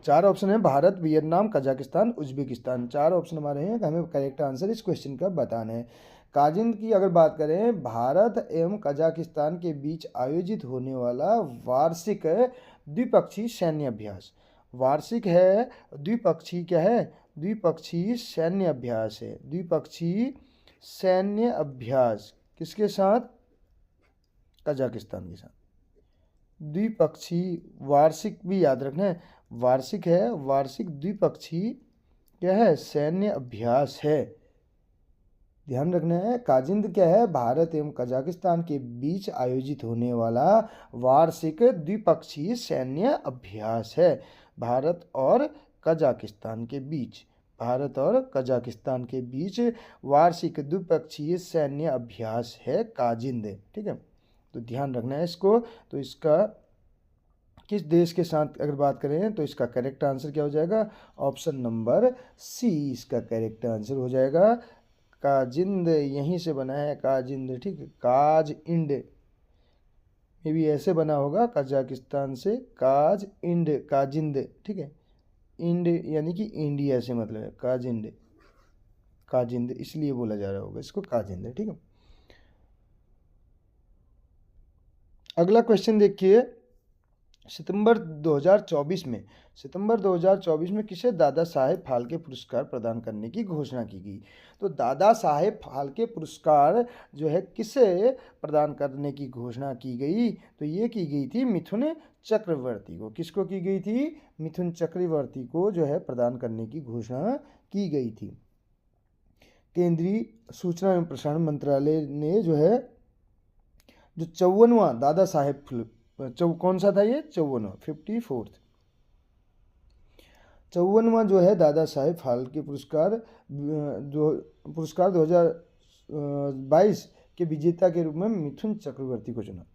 4 ऑप्शन है, Bharat, Vietnam, Kazakhstan, Uzbekistan. 4 option हमारे हैं, हमें करेक्ट आंसर इस क्वेश्चन का बताना है। काजिंद की अगर बात करें, भारत एवं कजाकिस्तान के बीच आयोजित होने वाला वार्षिक द्विपक्षीय सैन्य अभ्यास, वार्षिक है, द्विपक्षीय क्या है, द्विपक्षीय सैन्य अभ्यास है, द्विपक्षीय सैन्य अभ्यास किसके साथ, कजाकिस्तान के साथ। द्विपक्षीय वार्षिक भी याद रखना है, वार्षिक है, वार्षिक द्विपक्षीय क्या है, सैन्य अभ्यास है, ध्यान रखना है। काजिंद क्या है, भारत एवं कजाकिस्तान के बीच आयोजित होने वाला वार्षिक द्विपक्षीय सैन्य अभ्यास है, भारत और कजाकिस्तान के बीच, भारत और कजाकिस्तान के बीच वार्षिक द्विपक्षीय सैन्य अभ्यास है काजिंद, ठीक है। तो ध्यान रखना है इसको। तो इसका किस देश के साथ अगर बात करें तो इसका करेक्ट आंसर क्या हो जाएगा, ऑप्शन नंबर सी इसका करेक्ट आंसर हो जाएगा। काजिंद यहीं से बना है, काजिंद, ठीक है, काज इंड में भी ऐसे बना होगा, कजाकिस्तान से काज इंड, काजिंद, ठीक है, इंड यानी कि इंडिया से मतलब है, काजिंद, काजिंद इसलिए बोला जा रहा होगा इसको काजिंद, ठीक है। अगला क्वेश्चन देखिए, सितंबर 2024 में किसे दादा साहेब फाल्के पुरस्कार प्रदान करने की घोषणा की गई। तो दादा साहेब फाल्के पुरस्कार जो है किसे प्रदान करने की घोषणा की गई, तो ये की गई थी मिथुन चक्रवर्ती को। किसको की गई थी, मिथुन चक्रवर्ती को जो है प्रदान करने की घोषणा की गई थी। केंद्रीय सूचना एवं प्रसारण मंत्रालय ने जो है जो 54वां दादा साहेब कौन सा था ये, 54वां 54वां जो है दादा साहेब फाल्के पुरस्कार 2022 के विजेता के रूप में मिथुन चक्रवर्ती को चुना,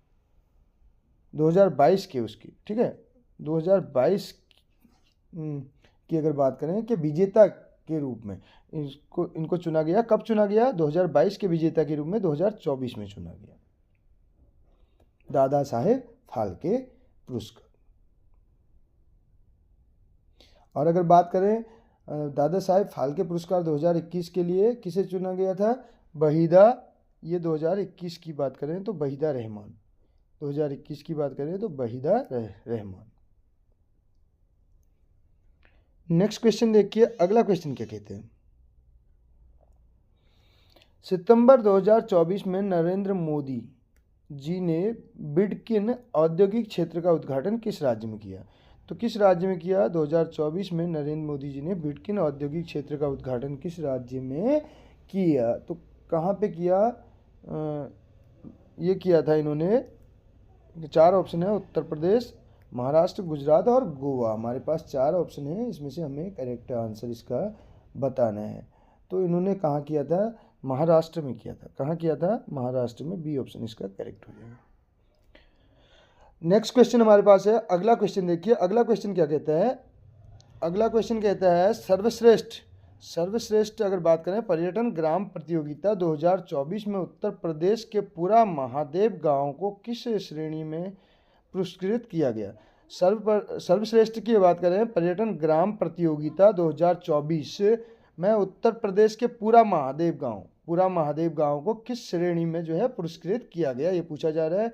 2022 के उसकी, ठीक है, 2022 की अगर बात करें कि विजेता के रूप में इनको चुना गया। कब चुना गया, 2022 के विजेता के रूप में 2024 में चुना गया दादा साहेब फाल्के पुरस्कार। और अगर बात करें दादा साहेब फाल्के पुरस्कार 2021 के लिए किसे चुना गया था, वहीदा, ये 2021 की बात करें तो वहीदा रहमान, 2021 की बात करें तो वहीदा रहमान। नेक्स्ट क्वेश्चन देखिए, अगला क्वेश्चन क्या कहते हैं, सितंबर 2024 में नरेंद्र मोदी जी ने बिडकिन औद्योगिक क्षेत्र का उद्घाटन किस राज्य में किया। तो किस राज्य में किया, 2024 में नरेंद्र मोदी जी ने बिडकिन औद्योगिक क्षेत्र का उद्घाटन किस राज्य में किया। तो कहाँ पे किया, ये किया था इन्होंने, 4 ऑप्शन है, उत्तर प्रदेश, महाराष्ट्र, गुजरात और गोवा। हमारे पास 4 ऑप्शन है, इसमें से हमें करेक्ट आंसर इसका बताना है। तो इन्होंने कहाँ किया था, महाराष्ट्र में किया था। कहाँ किया था, महाराष्ट्र में, बी ऑप्शन इसका करेक्ट हो जाएगा। नेक्स्ट क्वेश्चन हमारे पास है, अगला क्वेश्चन देखिए, अगला क्वेश्चन क्या कहता है, अगला क्वेश्चन कहता है सर्वश्रेष्ठ अगर बात करें पर्यटन ग्राम प्रतियोगिता 2024 में उत्तर प्रदेश के पूरा महादेव गांव को किस श्रेणी में पुरस्कृत किया गया। सर्वश्रेष्ठ की बात करें पर्यटन ग्राम प्रतियोगिता 2024 में उत्तर प्रदेश के पूरा महादेव गांव को किस श्रेणी में जो है पुरस्कृत किया गया, ये पूछा जा रहा है।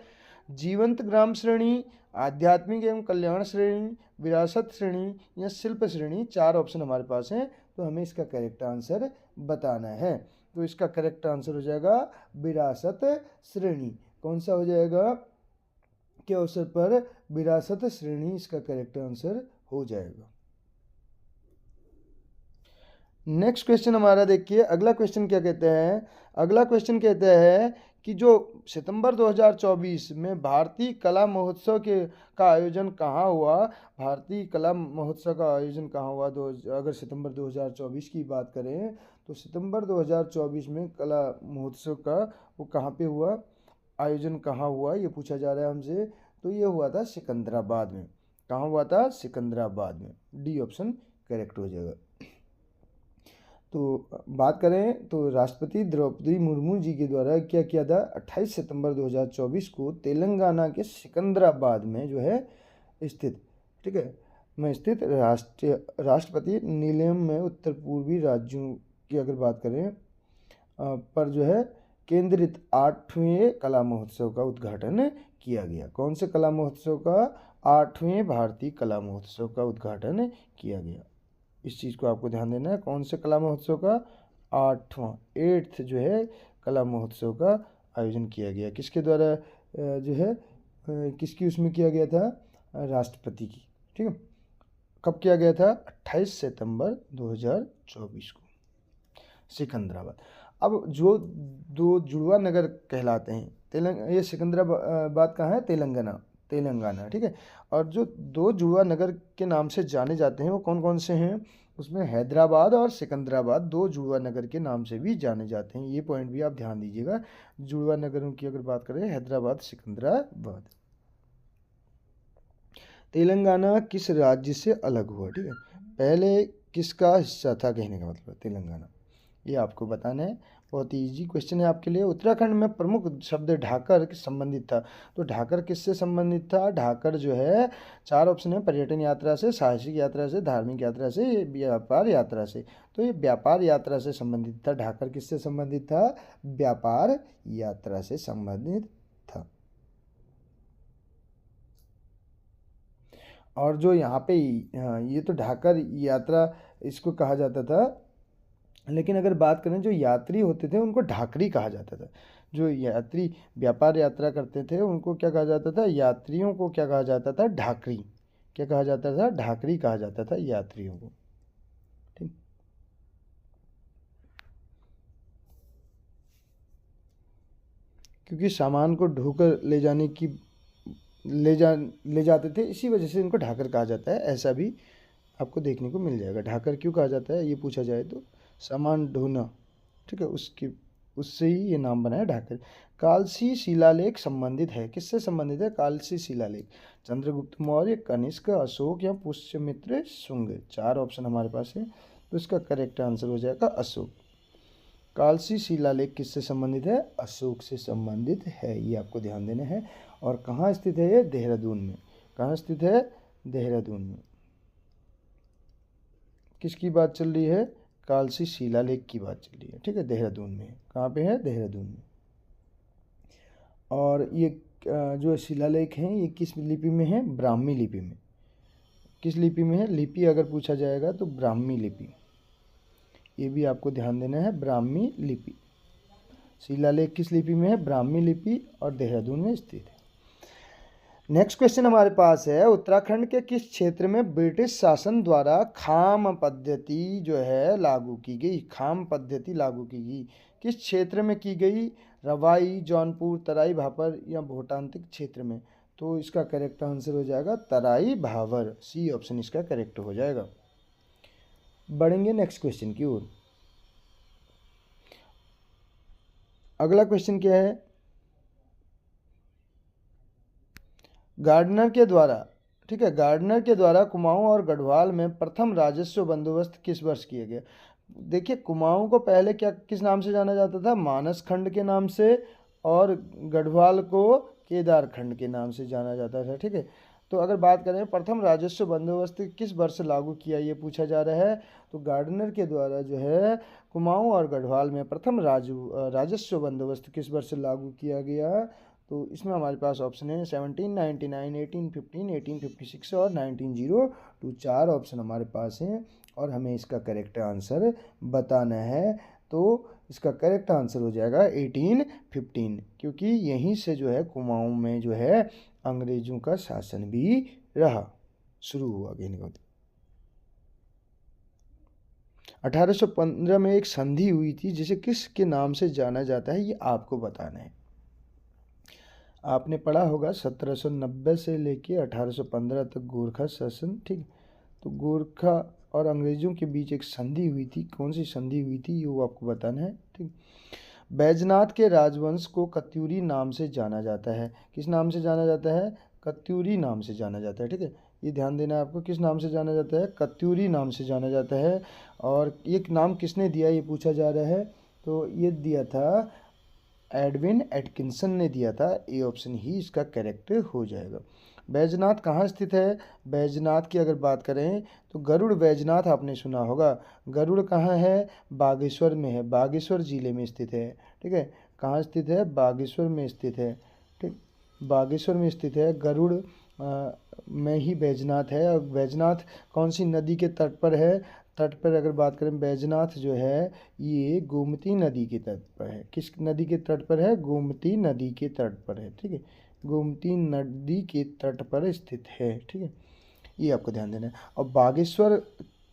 जीवंत ग्राम श्रेणी, आध्यात्मिक एवं कल्याण श्रेणी, विरासत श्रेणी या शिल्प श्रेणी। 4 ऑप्शन हमारे पास हैं, तो हमें इसका करेक्ट आंसर बताना है। तो इसका करेक्ट आंसर हो जाएगा विरासत श्रेणी। कौन सा हो जाएगा, के अवसर पर विरासत श्रेणी इसका करेक्ट आंसर हो जाएगा। नेक्स्ट क्वेश्चन हमारा देखिए, अगला क्वेश्चन क्या कहते हैं, अगला क्वेश्चन कहता है कि जो सितंबर 2024 में भारतीय कला महोत्सव का आयोजन कहाँ हुआ, भारतीय कला महोत्सव का आयोजन कहाँ हुआ। अगर सितंबर 2024 की बात करें तो सितंबर 2024 में कला महोत्सव का वो कहाँ पे हुआ, आयोजन कहाँ हुआ, ये पूछा जा रहा है हमसे। तो ये हुआ था सिकंदराबाद में। कहाँ हुआ था, सिकंदराबाद में, डी ऑप्शन करेक्ट हो जाएगा। तो बात करें तो राष्ट्रपति द्रौपदी मुर्मू जी के द्वारा क्या किया था, 28 सितंबर 2024 को तेलंगाना के सिकंदराबाद में जो है स्थित, ठीक है, में स्थित राष्ट्रपति निलयम में उत्तर पूर्वी राज्यों की अगर बात करें पर जो है केंद्रित 8वें कला महोत्सव का उद्घाटन किया गया। कौन से कला महोत्सव का 8वें भारतीय कला महोत्सव का उद्घाटन किया गया? इस चीज़ को आपको ध्यान देना है। कौन से कला महोत्सव का? 8वां 8th जो है कला महोत्सव का आयोजन किया गया। किसके द्वारा जो है किसकी उसमें किया गया था? राष्ट्रपति की। ठीक है, कब किया गया था? 28 सितंबर 2024 को, सिकंदराबाद। अब जो दो जुड़वा नगर कहलाते हैं ये सिकंदराबाद कहाँ है? तेलंगाना। ठीक है, और जो दो जुड़वा नगर के नाम से जाने जाते हैं वो कौन कौन से हैं? उसमें हैदराबाद और सिकंदराबाद दो जुड़वा नगर के नाम से भी जाने जाते हैं। ये पॉइंट भी आप ध्यान दीजिएगा। जुड़वा नगरों की अगर बात करें, हैदराबाद, सिकंदराबाद। तेलंगाना किस राज्य से अलग हुआ? ठीक है, पहले किसका हिस्सा था कहने का मतलब तेलंगाना, ये आपको बताना है। बहुत इजी क्वेश्चन है आपके लिए। उत्तराखंड में प्रमुख शब्द ढाकर किस संबंधित था? तो ढाकर किससे संबंधित था? ढाकर जो है 4 ऑप्शन है, पर्यटन यात्रा से, साहसिक यात्रा से, धार्मिक यात्रा से, व्यापार यात्रा से। तो ये व्यापार यात्रा से संबंधित था। ढाकर किससे संबंधित था? व्यापार यात्रा से संबंधित था। और जो यहाँ पे ये तो ढाकर यात्रा इसको कहा जाता था, लेकिन अगर बात करें जो यात्री होते थे उनको ढाकरी कहा जाता था। जो यात्री व्यापार यात्रा करते थे उनको क्या कहा जाता था? यात्रियों को क्या कहा जाता था? ढाकरी। क्या कहा जाता था? ढाकरी कहा जाता था यात्रियों को। ठीक, क्योंकि सामान को ढोकर ले जाने की ले जाते थे, इसी वजह से इनको ढाकर कहा जाता है। ऐसा भी आपको देखने को मिल जाएगा। ढाकर क्यों कहा जाता है ये पूछा जाए तो, सामान ढोना, ठीक है, उससे ही ये नाम बना है ढाकर। कालसी शिलालेख संबंधित है, किससे संबंधित है? कालसी शिलालेख चंद्रगुप्त मौर्य, कनिष्क, अशोक या पुष्यमित्र शुंग। 4 ऑप्शन हमारे पास है, तो इसका करेक्ट आंसर हो जाएगा अशोक। कालसी शिलालेख किससे संबंधित है? अशोक से संबंधित है, ये आपको ध्यान देना है। और कहाँ स्थित है ये? देहरादून में। कहाँ स्थित है? देहरादून में। किसकी बात चल रही है? कालसी शिलालेख की बात चल रही है। ठीक है, देहरादून में। कहाँ पे है? देहरादून में। और ये जो शिलालेख हैं ये किस लिपि में है? ब्राह्मी लिपि में। किस लिपि में है? लिपि अगर पूछा जाएगा तो ब्राह्मी लिपि, ये भी आपको ध्यान देना है। ब्राह्मी लिपि, शिलालेख किस लिपि में है? ब्राह्मी लिपि, और देहरादून में स्थित है। नेक्स्ट क्वेश्चन हमारे पास है, उत्तराखंड के किस क्षेत्र में ब्रिटिश शासन द्वारा खाम पद्धति जो है लागू की गई? खाम पद्धति लागू की गई किस क्षेत्र में की गई? रवाई, जौनपुर, तराई भावर या भोटांतिक क्षेत्र में? तो इसका करेक्ट आंसर हो जाएगा तराई भावर। सी ऑप्शन इसका करेक्ट हो जाएगा। बढ़ेंगे नेक्स्ट क्वेश्चन की ओर। अगला क्वेश्चन क्या है? गार्डनर के द्वारा, ठीक है, गार्डनर के द्वारा कुमाऊं और गढ़वाल में प्रथम राजस्व बंदोबस्त किस वर्ष किया गया? देखिए, कुमाऊं को पहले क्या किस नाम से जाना जाता था? मानस खंड के नाम से, और गढ़वाल को केदार खंड के नाम से जाना जाता था। ठीक है, तो अगर बात करें प्रथम राजस्व बंदोबस्त किस वर्ष लागू किया ये पूछा जा रहा है, तो गार्डनर के द्वारा जो है कुमाऊं और गढ़वाल में प्रथम राजस्व बंदोबस्त किस वर्ष लागू किया गया? तो इसमें हमारे पास ऑप्शन है 1799, 1815, 1856 और 1902। 4 ऑप्शन हमारे पास हैं और हमें इसका करेक्ट आंसर बताना है। तो इसका करेक्ट आंसर हो जाएगा 1815, क्योंकि यहीं से जो है कुमाऊं में जो है अंग्रेजों का शासन भी रहा, शुरू हुआ कहने का। 1815 में एक संधि हुई थी जिसे किस के नाम से जाना जाता है ये आपको बताना है। आपने पढ़ा होगा 1790 से लेके 1815 तक गोरखा शासन। ठीक, तो गोरखा और अंग्रेजों के बीच एक संधि हुई थी। कौन सी संधि हुई थी ये वो आपको बताना है। ठीक, बैजनाथ के राजवंश को कत्यूरी नाम से जाना जाता है। किस नाम से जाना जाता है? कत्यूरी नाम से जाना जाता है। ठीक है, ये ध्यान देना है आपको, किस नाम से जाना जाता है? कत्यूरी नाम से जाना जाता है। और ये नाम किसने दिया ये पूछा जा रहा है, तो ये दिया था एडविन एटकिंसन ने दिया था। ए ऑप्शन ही इसका करेक्ट हो जाएगा। बैजनाथ कहाँ स्थित है? बैजनाथ की अगर बात करें तो गरुड़ बैजनाथ आपने सुना होगा। गरुड़ कहाँ है? बागेश्वर में है, बागेश्वर जिले में स्थित है। ठीक है, कहाँ स्थित है? बागेश्वर में स्थित है। ठीक, बागेश्वर में स्थित है गरुड़ में ही बैजनाथ है। और बैजनाथ कौन सी नदी के तट पर है? तट पर अगर बात करें, बैजनाथ जो है ये गोमती नदी के तट पर है। किस नदी के तट पर है? गोमती नदी के तट पर है। ठीक है, गोमती नदी के तट पर स्थित है। ठीक है, ये आपको ध्यान देना है। और बागेश्वर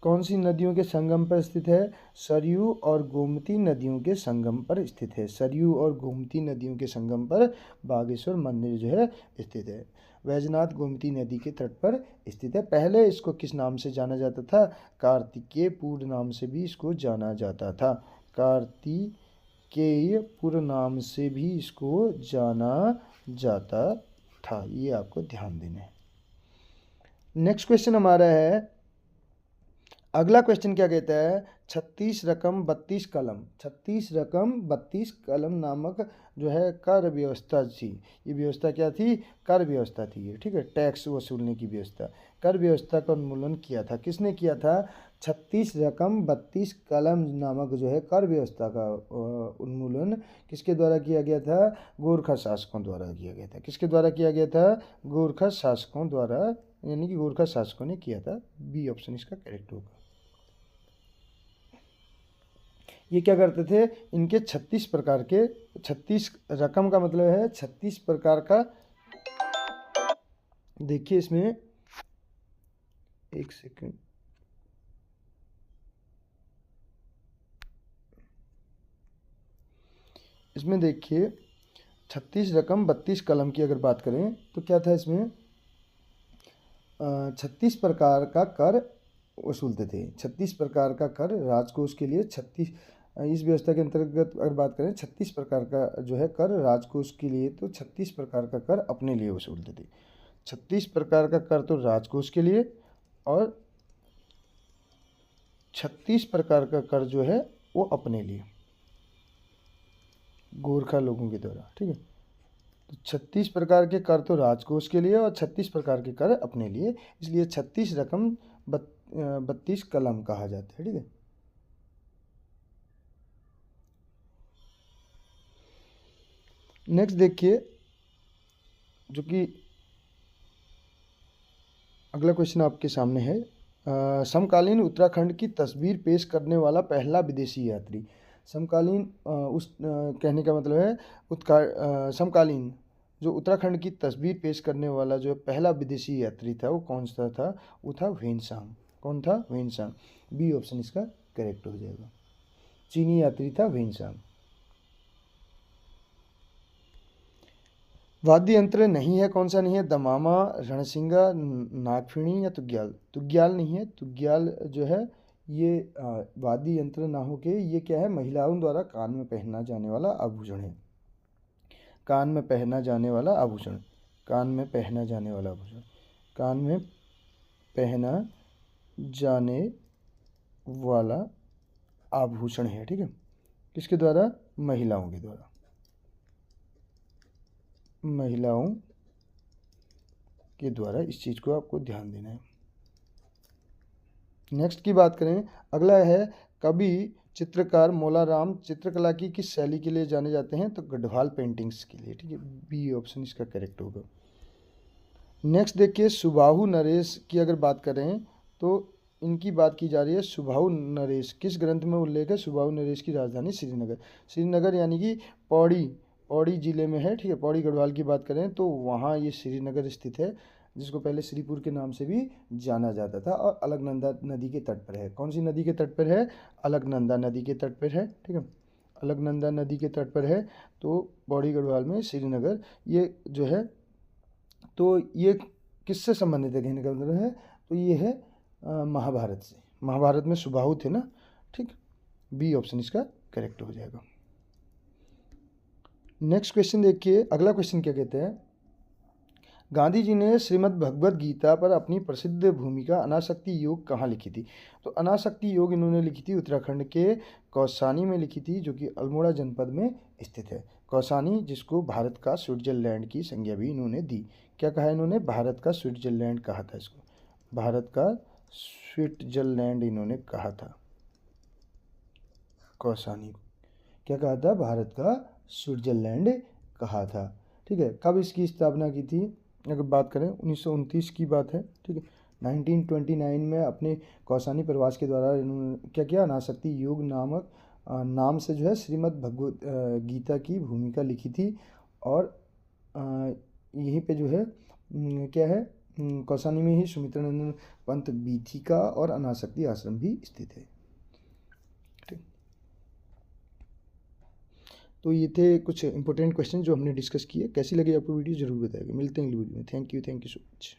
कौन सी नदियों के संगम पर स्थित है? सरयू और गोमती नदियों के संगम पर स्थित है। सरयू और गोमती नदियों के संगम पर बागेश्वर मंदिर जो है स्थित है। वैजनाथ गोमती नदी के तट पर स्थित है। पहले इसको किस नाम से जाना जाता था? कार्तिकेयपुर नाम से भी इसको जाना जाता था। कार्तिकेयपुर नाम से भी इसको जाना जाता था। ये आपको ध्यान देना है। नेक्स्ट क्वेश्चन हमारा है, अगला क्वेश्चन क्या कहता है? 36 रकम 32 कलम, 36 रकम 32 कलम नामक जो है कर व्यवस्था थी। ये व्यवस्था क्या थी? कर व्यवस्था थी ये। ठीक है, टैक्स वसूलने की व्यवस्था। कर व्यवस्था का उन्मूलन किया था। किसने किया था? 36 रकम 32 कलम नामक जो है कर व्यवस्था का उन्मूलन किसके द्वारा किया गया था? गोरखा शासकों द्वारा किया गया था। किसके द्वारा किया गया था? गोरखा शासकों द्वारा, यानी कि गोरखा शासकों ने किया था। बी ऑप्शन इसका करेक्ट होगा। ये क्या करते थे? इनके 36 प्रकार के, 36 रकम का मतलब है 36 प्रकार का। देखिए इसमें, एक सेकंड, इसमें देखिए 36 रकम 32 कलम की अगर बात करें तो क्या था इसमें? 36 प्रकार का कर वसूलते थे। 36 प्रकार का कर राजकोष के लिए, 36 इस व्यवस्था के अंतर्गत अगर बात करें 36 प्रकार का जो है कर राजकोष के लिए, तो 36 प्रकार का कर अपने लिए वसूलते थे। 36 प्रकार का कर तो राजकोष के लिए, और 36 प्रकार का कर जो है वो अपने लिए, गोरखा लोगों के द्वारा। ठीक है, तो 36 प्रकार के कर तो राजकोष के लिए और 36 प्रकार के कर अपने लिए, इसलिए 36 रकम 32 कलम कहा जाता है। ठीक है, नेक्स्ट देखिए, जो कि अगला क्वेश्चन आपके सामने है, समकालीन उत्तराखंड की तस्वीर पेश करने वाला पहला विदेशी यात्री। समकालीन कहने का मतलब है समकालीन जो उत्तराखंड की तस्वीर पेश करने वाला जो पहला विदेशी यात्री था वो कौन सा था? वो था ह्वेनसांग। कौन था? ह्वेनसांग। बी ऑप्शन इसका करेक्ट हो जाएगा। चीनी यात्री था ह्वेनसांग। वाद्य यंत्र नहीं है, कौन सा नहीं है? दमामा, रणसिंगा, नागफिणी या तुग्याल। तुग्याल नहीं है। तुग्याल जो है ये वाद्य यंत्र ना हो के ये क्या है? महिलाओं द्वारा कान में पहना जाने वाला आभूषण है। कान में पहना जाने वाला आभूषण, कान में पहना जाने वाला आभूषण, कान में पहना जाने वाला आभूषण है। ठीक है, किसके द्वारा? महिलाओं के द्वारा, महिलाओं के द्वारा। इस चीज़ को आपको ध्यान देना है। नेक्स्ट की बात करें, अगला है, कवि चित्रकार मोलाराम चित्रकला की किस शैली के लिए जाने जाते हैं? तो गढ़वाल पेंटिंग्स के लिए। ठीक है, बी ऑप्शन इसका करेक्ट होगा। नेक्स्ट देखिए, सुबाहु नरेश की अगर बात करें तो इनकी बात की जा रही है। सुबाहु नरेश किस ग्रंथ में उल्लेख है? सुबाहु नरेश की राजधानी श्रीनगर। श्रीनगर यानी कि पौड़ी जिले में है। ठीक है, पौड़ी गढ़वाल की बात करें तो वहाँ ये श्रीनगर स्थित है, जिसको पहले श्रीपुर के नाम से भी जाना जाता था, और अलकनंदा नदी के तट पर है। कौन सी नदी के तट पर है? अलकनंदा नदी के तट पर है। ठीक है, अलकनंदा नदी के तट पर है। तो पौड़ी गढ़वाल में श्रीनगर ये जो है, तो ये किससे संबंधित है कहने का मतलब है? तो ये है महाभारत से। महाभारत में सुबाहु थे ना। ठीक, बी ऑप्शन इसका करेक्ट हो जाएगा। नेक्स्ट क्वेश्चन देखिए, अगला क्वेश्चन क्या कहते हैं, गांधी जी ने श्रीमद् भगवद गीता पर अपनी प्रसिद्ध भूमिका अनासक्ति योग कहाँ लिखी थी? तो अनासक्ति योग इन्होंने लिखी थी उत्तराखंड के कौसानी में लिखी थी, जो कि अल्मोड़ा जनपद में स्थित है। कौसानी, जिसको भारत का स्विट्जरलैंड की संज्ञा भी इन्होंने दी। क्या कहा इन्होंने? भारत का स्विट्जरलैंड कहा था इसको। भारत का स्विट्जरलैंड इन्होंने कहा था कौसानी को। क्या कहा था? भारत का स्विट्जरलैंड कहा था। ठीक है, कब इसकी स्थापना की थी? अगर बात करें 1929 की बात है, ठीक है। 1929 में अपने कौसानी प्रवास के द्वारा इन्होंने क्या किया, अनासक्ति योग नामक नाम से जो है श्रीमद् भगवत गीता की भूमिका लिखी थी। और अ, यहीं पे जो है क्या है, कौसानी में ही सुमित्रानंद पंत बीथिका और अनासक्ति आश्रम भी स्थित है, ठीक। तो ये थे कुछ इंपॉर्टेंट क्वेश्चन जो हमने डिस्कस किए। कैसी लगी आपको वीडियो, जरूर बताइएगा। मिलते हैं अगली वीडियो में। Thank you so much.